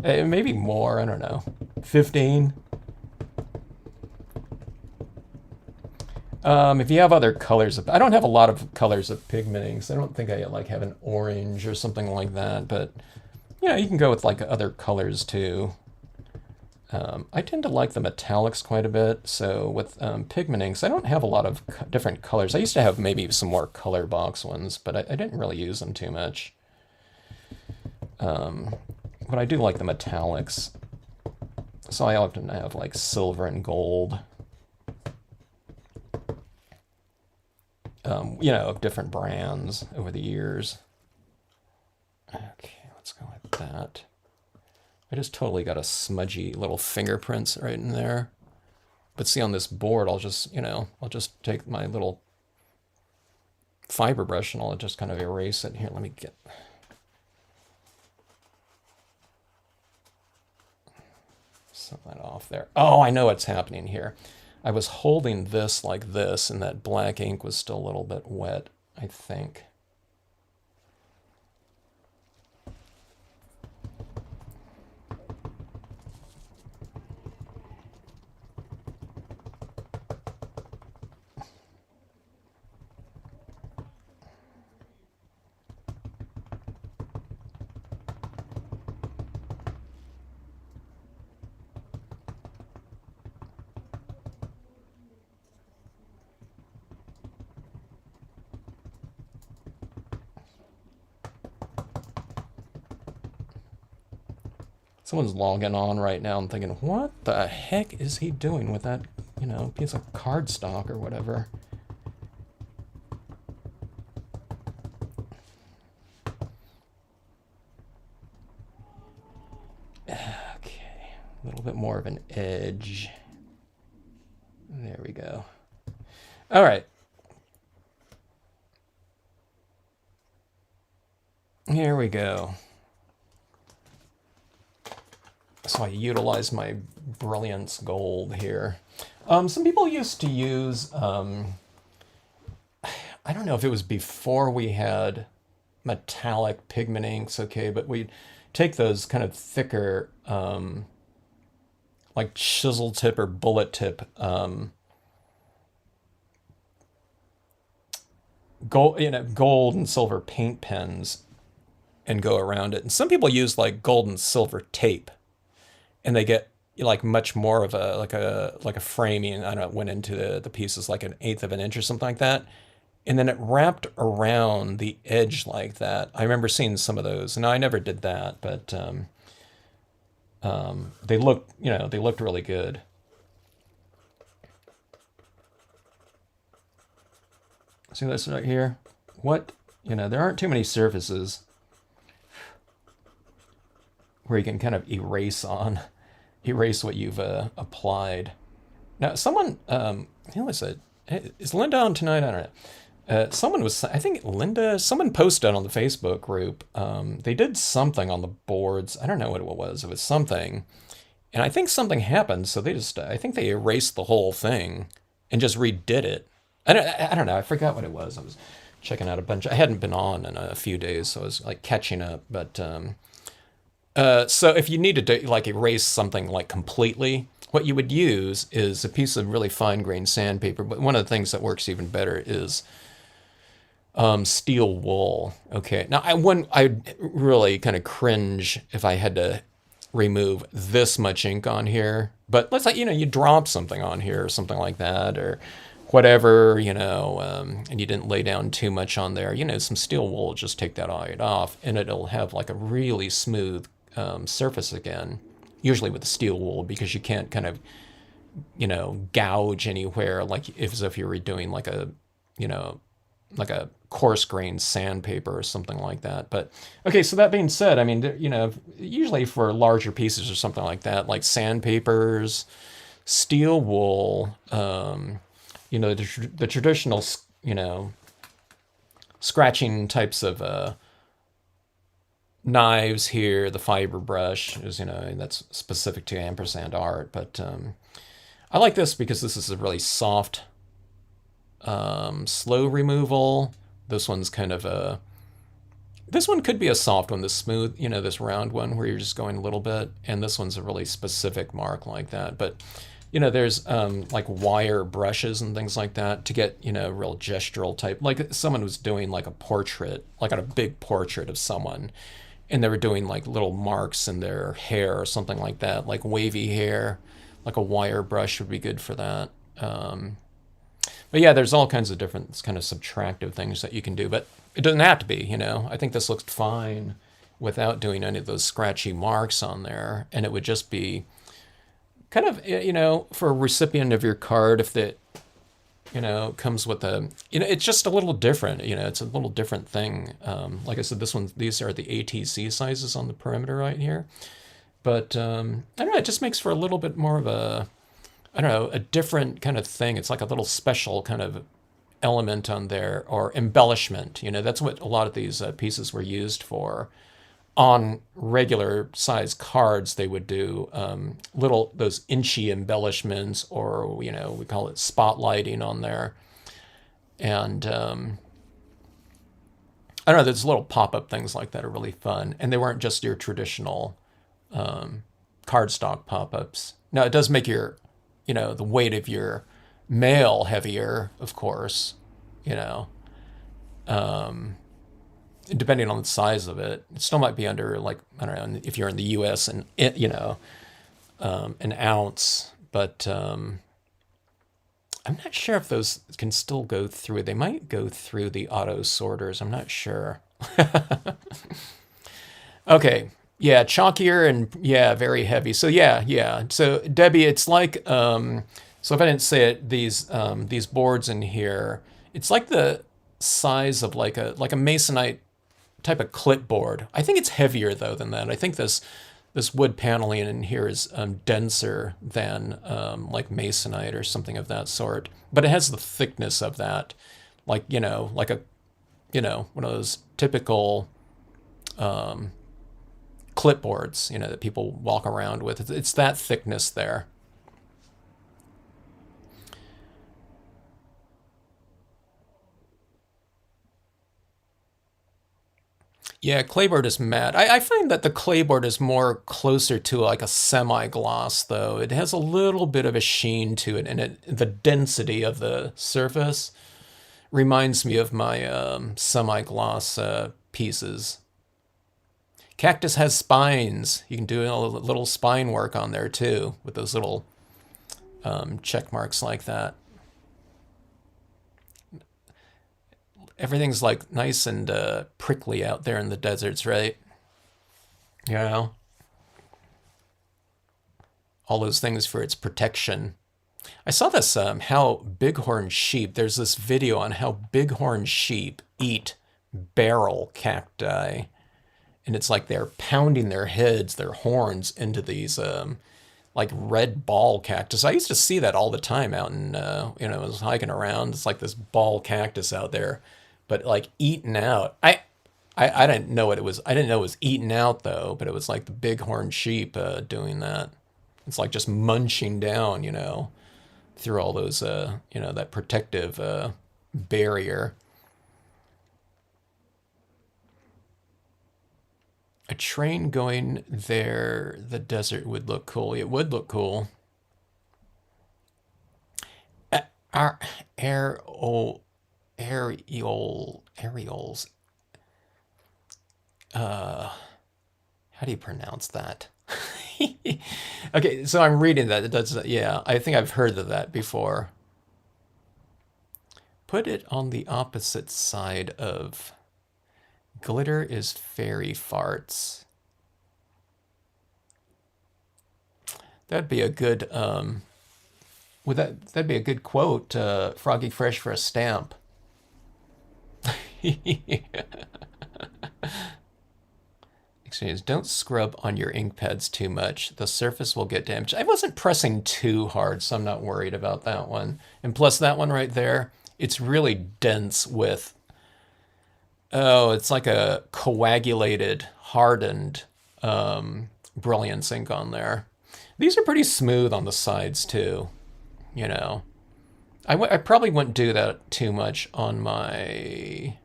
Maybe more, I don't know, 15. If you have other colors of, I don't have a lot of colors of pigmenting, so I don't think I like have an orange or something like that, but you can go with like other colors too. I tend to like the metallics quite a bit, so with pigmenting, so I don't have a lot of different colors. I used to have maybe some more color box ones, but I didn't really use them too much. But I do like the metallics. So I often have like silver and gold. Of different brands over the years. Okay, let's go with that. I just totally got a smudgy little fingerprints right in there. But see, on this board, I'll just take my little fiber brush and I'll just kind of erase it. Here, let me get... Set that off there. Oh, I know what's happening here. I was holding this like this, and that black ink was still a little bit wet, I think. Someone's logging on right now and thinking, what the heck is he doing with that, piece of cardstock or whatever? Okay, a little bit more of an edge. There we go. All right. Here we go. So I utilized my Brilliance Gold here. Some people used to use, I don't know if it was before we had metallic pigment inks, okay, but we'd take those kind of thicker, like chisel tip or bullet tip, gold and silver paint pens and go around it. And some people use like gold and silver tape. And they get like much more of a like a framing. I don't know, it went into the pieces like 1/8 of an inch or something like that, and then it wrapped around the edge like that. I remember seeing some of those, and I never did that, but they looked really good. See this right here? There aren't too many surfaces where you can kind of erase what you've applied. Now, someone, who was it? Is Linda on tonight? I don't know. Someone posted on the Facebook group. They did something on the boards. I don't know what it was. It was something. And I think something happened, so I think they erased the whole thing and just redid it. I don't know. I forgot what it was. I was checking out a bunch. I hadn't been on in a few days, so I was like catching up, but... so if you needed to like erase something like completely, what you would use is a piece of really fine-grained sandpaper. But one of the things that works even better is steel wool. Okay, now I'd really kind of cringe if I had to remove this much ink on here. But let's say you drop something on here or something like that, or whatever, and you didn't lay down too much on there. Some steel wool will just take that right off, and it'll have like a really smooth surface again, usually with the steel wool, because you can't kind of, gouge anywhere like as if you were doing like a coarse grained sandpaper or something like that. But okay, so that being said, I mean, usually for larger pieces or something like that, like sandpapers, steel wool, the traditional, scratching types of knives here, the fiber brush is, that's specific to ampersand art. But I like this because this is a really soft, slow removal. This one's kind of this one could be a soft one, this smooth, this round one where you're just going a little bit. And this one's a really specific mark like that. But You know, there's like wire brushes and things like that to get, you know, real gestural type. Like someone was doing like a portrait, like on a big portrait of someone, and they were doing like little marks in their hair or something like that, like wavy hair, like a wire brush would be good for that. But yeah, there's all kinds of different kind of subtractive things that you can do, but it doesn't have to be, you know. I think this looks fine without doing any of those scratchy marks on there, and it would just be kind of, you know, for a recipient of your card, if it, you know, comes with a, you know, it's just a little different, you know, it's a little different thing. Like I said, this one, these are the ATC sizes on the perimeter right here. But I don't know, it just makes for a little bit more of a, I don't know, a different kind of thing. It's like a little special kind of element on there, or embellishment. You know, that's what a lot of these pieces were used for. On regular size cards, they would do little, those inchy embellishments, or, you know, we call it spotlighting on there. And I don't know, those little pop-up things like that are really fun. And they weren't just your traditional cardstock pop-ups. Now, it does make your, you know, the weight of your mail heavier, of course, you know. Depending on the size of it, it still might be under, like, I don't know, if you're in the U.S. and, you know, an ounce. But I'm not sure if those can still go through. They might go through the auto sorters. I'm not sure. Okay. Yeah, chalkier and, yeah, very heavy. So yeah. So Debbie, it's like, so if I didn't say it, these boards in here, it's like the size of like a masonite type of clipboard. I think it's heavier though than that. I think this wood paneling in here is denser than like masonite or something of that sort. But it has the thickness of that, like, you know, like a, you know, one of those typical clipboards, you know, that people walk around with. It's that thickness there. Yeah, Claybord is matte. I find that the Claybord is more closer to like a semi-gloss, though. It has a little bit of a sheen to it, and the density of the surface reminds me of my semi-gloss pieces. Cactus has spines. You can do a little spine work on there, too, with those little check marks like that. Everything's like nice and prickly out there in the deserts, right? You know, all those things for its protection. I saw this how bighorn sheep. There's this video on how bighorn sheep eat barrel cacti, and it's like they're pounding their heads, their horns into these like red ball cactus. I used to see that all the time out in you know, I was hiking around. It's like this ball cactus out there, but like eaten out. I didn't know what it was. I didn't know it was eaten out though, but it was like the bighorn sheep doing that. It's like just munching down, you know, through all those you know, that protective barrier. A train going there, the desert would look cool. It would look cool. Our aerials. How do you pronounce that? Okay, so I'm reading that. It does. Yeah, I think I've heard of that before. Put it on the opposite side of glitter is fairy farts. That'd be a good would that'd be a good quote, Froggy Fresh for a stamp. Excuse me, don't scrub on your ink pads too much. The surface will get damaged. I wasn't pressing too hard, so I'm not worried about that one. And plus that one right there, it's really dense with, oh, it's like a coagulated, hardened brilliance ink on there. These are pretty smooth on the sides too, you know. I probably wouldn't do that too much on my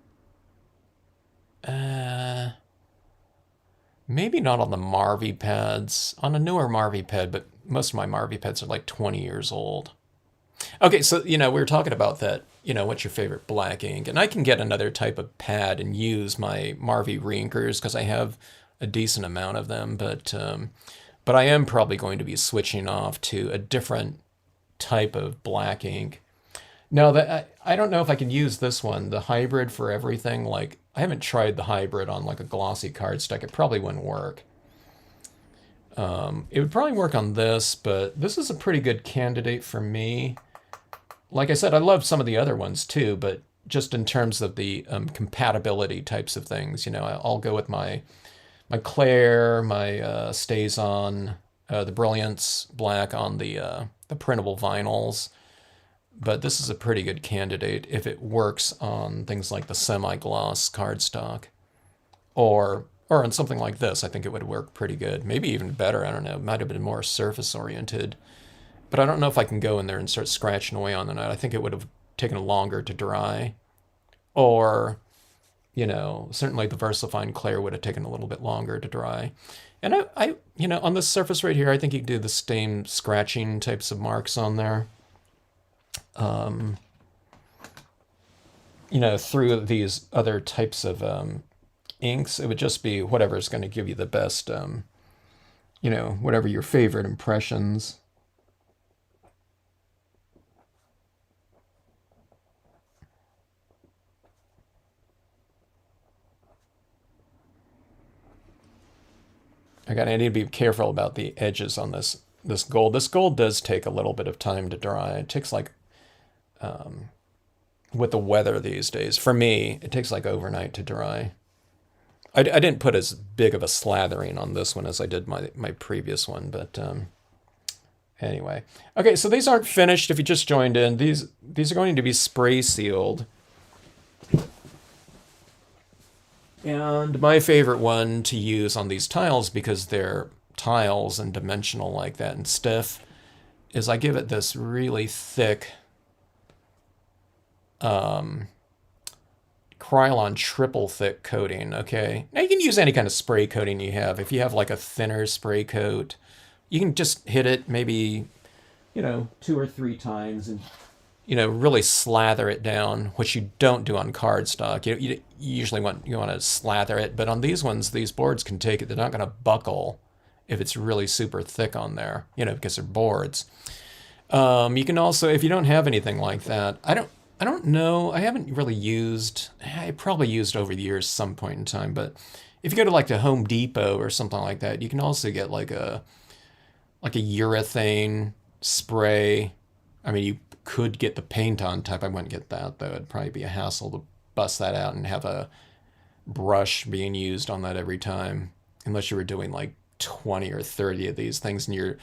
Maybe not on the Marvy pads, on a newer Marvy pad, but most of my Marvy pads are like 20 years old. Okay, so, we were talking about that, what's your favorite black ink? And I can get another type of pad and use my Marvy reinkers because I have a decent amount of them, but I am probably going to be switching off to a different type of black ink. No, I don't know if I can use this one, the hybrid for everything. Like, I haven't tried the hybrid on like a glossy cardstock. It probably wouldn't work. It would probably work on this, but this is a pretty good candidate for me. Like I said, I love some of the other ones too, but just in terms of the compatibility types of things, I'll go with my Claire, my StazOn, the Brilliance Black on the printable vinyls. But this is a pretty good candidate if it works on things like the semi-gloss cardstock. Or on something like this, I think it would work pretty good. Maybe even better, I don't know. It might have been more surface-oriented. But I don't know if I can go in there and start scratching away on the night. I think it would have taken longer to dry. Or, certainly the VersaFine Claire would have taken a little bit longer to dry. And I on this surface right here, I think you can do the same scratching types of marks on there. Through these other types of inks, it would just be whatever's going to give you the best, whatever your favorite impressions. I need to be careful about the edges on this gold. This gold does take a little bit of time to dry. It takes like, with the weather these days, for me, it takes like overnight to dry. I didn't put as big of a slathering on this one as I did my previous one, but anyway. Okay, so these aren't finished if you just joined in. These are going to be spray sealed. And my favorite one to use on these tiles, because they're tiles and dimensional like that and stiff, is I give it this really thick Krylon triple thick coating, okay? Now you can use any kind of spray coating you have. If you have like a thinner spray coat, you can just hit it maybe, 2 or 3 times and, really slather it down, which you don't do on cardstock. You usually want to slather it, but on these ones, these boards can take it. They're not going to buckle if it's really super thick on there, because they're boards. You can also, if you don't have anything like that, I don't know. I haven't really used. I probably used over the years some point in time. But if you go to like the Home Depot or something like that, you can also get like a urethane spray. I mean, you could get the paint on type. I wouldn't get that though. It'd probably be a hassle to bust that out and have a brush being used on that every time, unless you were doing like 20 or 30 of these things and you're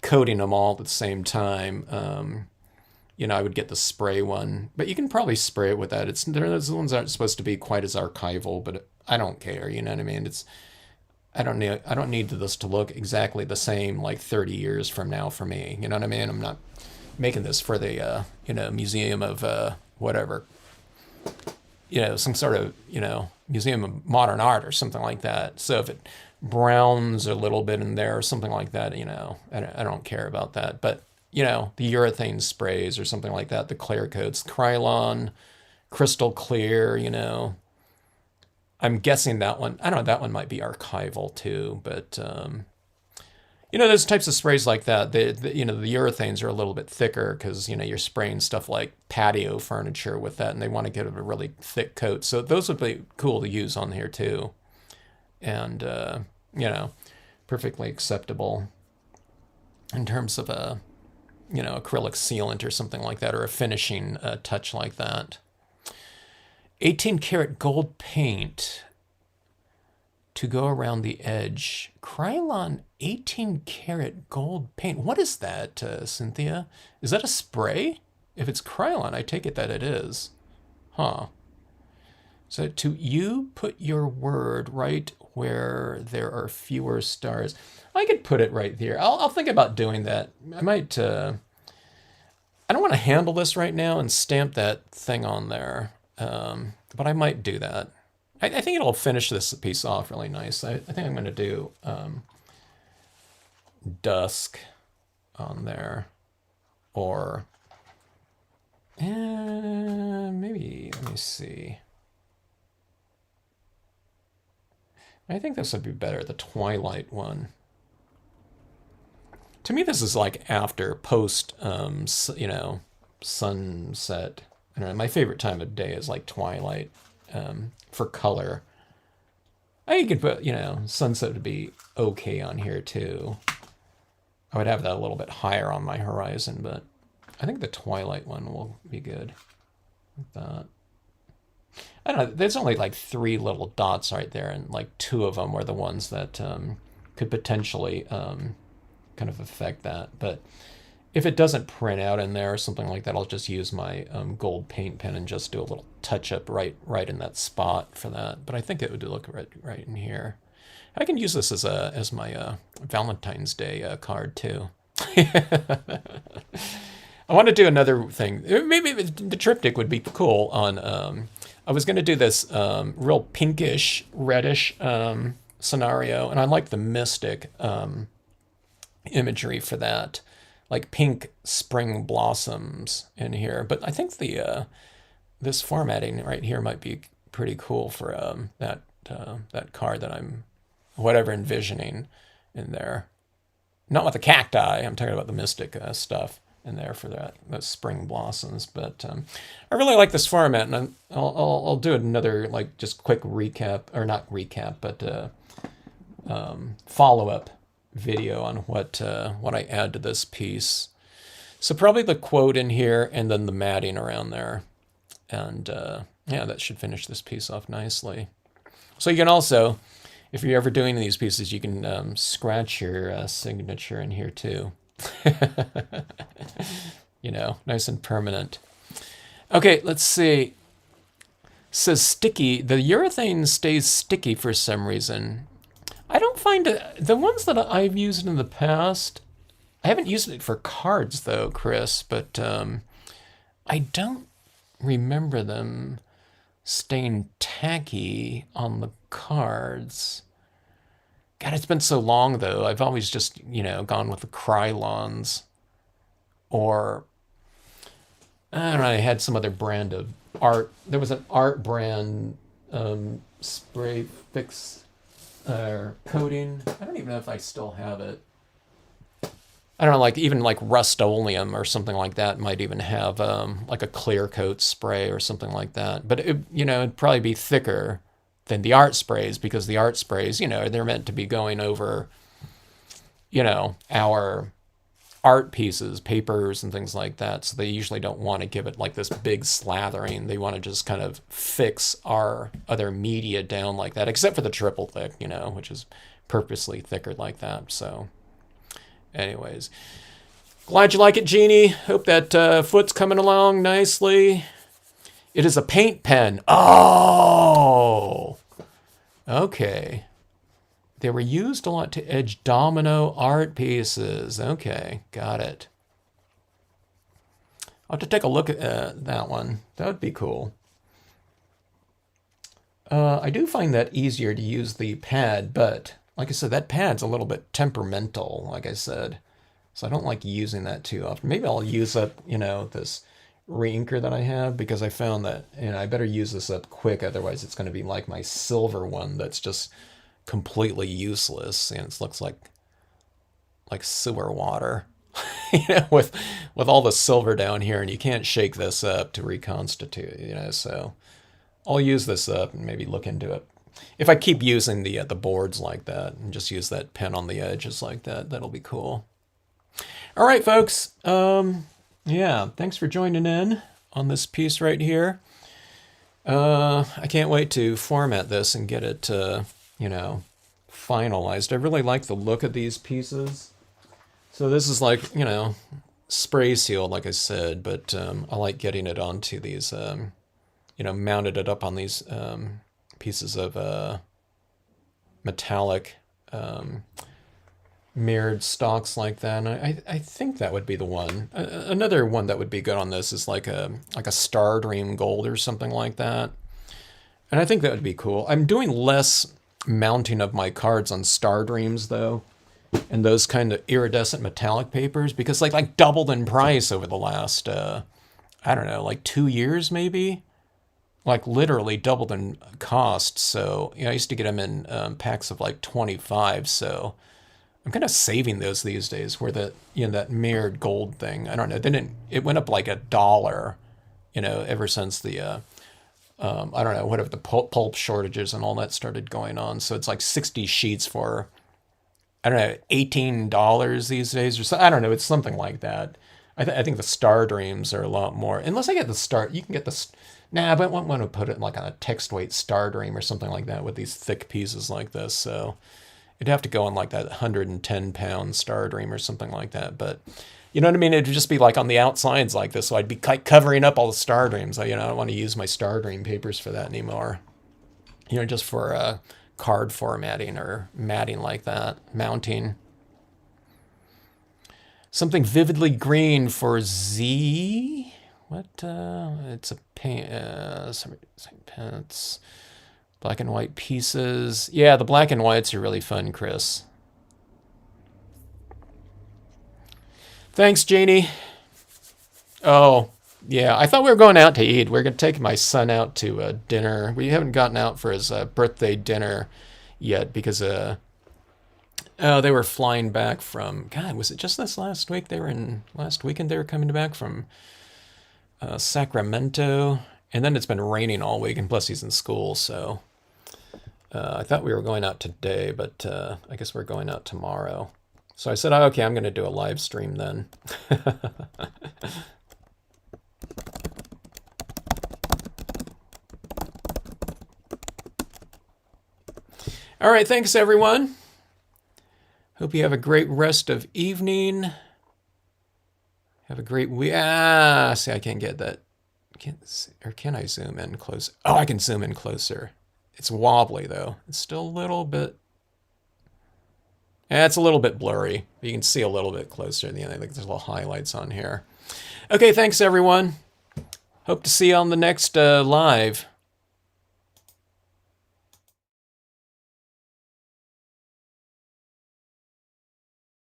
coating them all at the same time. I would get the spray one, but you can probably spray it with that. Those ones aren't supposed to be quite as archival, but I don't care. You know what I mean? I don't need this to look exactly the same like 30 years from now for me. You know what I mean? I'm not making this for the museum of whatever. Some sort of museum of modern art or something like that. So if it browns a little bit in there or something like that, I don't care about that. But the urethane sprays or something like that, the clear coats, Krylon, crystal clear, I'm guessing that one, I don't know, that one might be archival too, but, those types of sprays like that, the urethanes are a little bit thicker because, you're spraying stuff like patio furniture with that and they want to get a really thick coat. So those would be cool to use on here too. And, perfectly acceptable in terms of a, acrylic sealant or something like that, or a finishing touch like that. 18 karat gold paint to go around the edge. Krylon 18 karat gold paint. What is that, Cynthia? Is that a spray? If it's Krylon, I take it that it is. Huh. So you put your word right where there are fewer stars. I could put it right there. I'll think about doing that. I might, I don't want to handle this right now and stamp that thing on there. But I might do that. I think it'll finish this piece off really nice. I think I'm going to do dusk on there, or maybe, let me see. I think this would be better, the twilight one. To me, this is like after, post, you know, sunset. I don't know, my favorite time of day is like twilight for color. I could put, you know, sunset would be okay on here too. I would have that a little bit higher on my horizon, but I think the twilight one will be good. Like that. I don't know, there's only like 3 little dots right there, and like 2 of them were the ones that could potentially kind of affect that. But if it doesn't print out in there or something like that, I'll just use my gold paint pen and just do a little touch up right in that spot for that. But I think it would look right in here. I can use this as my Valentine's Day card too. I want to do another thing. Maybe the triptych would be cool on. I was going to do this real pinkish, reddish scenario, and I like the mystic imagery for that, like pink spring blossoms in here. But I think the this formatting right here might be pretty cool for that card that I'm envisioning in there. Not with the cacti. I'm talking about the mystic stuff in there for those spring blossoms. But I really like this format, and I'll do another like just quick recap, or not recap, but follow-up video on what I add to this piece. So probably the quote in here, and then the matting around there, and yeah, that should finish this piece off nicely. So you can also, if you're ever doing these pieces, you can scratch your signature in here too. You know, nice and permanent. Okay, let's see. It says sticky. The urethane stays sticky for some reason. I don't find it. The ones that I've used in the past, I haven't used it for cards though, Chris, but I don't remember them staying tacky on the cards. God, it's been so long though. I've always just, you know, gone with the Krylons, or I don't know, I had some other brand of art. There was an art brand spray fix coating. I don't even know if I still have it. I don't know, like even like Rust-Oleum or something like that might even have like a clear coat spray or something like that. But it, you know, it'd probably be thicker than the art sprays, because the art sprays, you know, they're meant to be going over, you know, our art pieces, papers and things like that. So they usually don't want to give it like this big slathering. They want to just kind of fix our other media down like that, except for the triple thick, you know, which is purposely thicker like that. So anyways, glad you like it, Jeannie. Hope that foot's coming along nicely. It is a paint pen. Oh, okay. They were used a lot to edge domino art pieces. Okay, got it. I'll have to take a look at that one. That would be cool. I do find that easier to use the pad, but like I said, that pad's a little bit temperamental, like I said. So I don't like using that too often. Maybe I'll use up, you know, this re-inker that I have, because I found that, you know, I better use this up quick, otherwise it's going to be like my silver one that's just completely useless, and it looks like sewer water. You know, with all the silver down here, and you can't shake this up to reconstitute, you know. So I'll use this up and maybe look into it. If I keep using the boards like that and just use that pen on the edges like that, that'll be cool. All right, folks. Yeah, thanks for joining in on this piece right here. I can't wait to format this and get it, you know, finalized. I really like the look of these pieces. So this is like, you know, spray sealed, like I said, but I like getting it onto these, you know, mounted it up on these pieces of metallic mirrored stocks like that. And I think that would be the one. Another one that would be good on this is like a Star Dream Gold or something like that. And I think that would be cool. I'm doing less mounting of my cards on Star Dreams though, and those kind of iridescent metallic papers because like doubled in price over the last I don't know, like 2 years maybe. Like literally doubled in cost. So I used to get them in packs of like 25. So I'm kind of saving those these days. Where that mirrored gold thing. I don't know. Then it went up like $1. Ever since the I don't know, whatever the pulp shortages and all that started going on. So it's like 60 sheets for, I don't know, $18 these days or so. I don't know. It's something like that. I think the Star Dreams are a lot more. Unless I get the Star, you can get the. Nah, but I want to put it like on a text weight Star Dream or something like that with these thick pieces like this. So it'd have to go on like that 110-pound Star Dream or something like that. But you know what I mean? It'd just be like on the outsides like this. So I'd be covering up all the Star Dreams. I don't want to use my Star Dream papers for that anymore. Just for card formatting or matting like that, mounting. Something vividly green for Z. What? It's a paint. It's black and white pieces. Yeah, the black and whites are really fun, Chris. Thanks, Janie. Oh, yeah. I thought we were going out to eat. We're going to take my son out to dinner. We haven't gotten out for his birthday dinner yet because they were flying back from, God, was it just this last week? Last weekend they were coming back from Sacramento. And then it's been raining all week, and plus he's in school, so I thought we were going out today, but I guess we're going out tomorrow. So I said, oh, okay, I'm going to do a live stream then. All right, thanks, everyone. Hope you have a great rest of evening. Have a great week. See, I can't get that. Can I zoom in close? Oh, I can zoom in closer. It's wobbly, though. It's still a little bit... it's a little bit blurry. You can see a little bit closer at the end. I think there's little highlights on here. Okay, thanks, everyone. Hope to see you on the next live.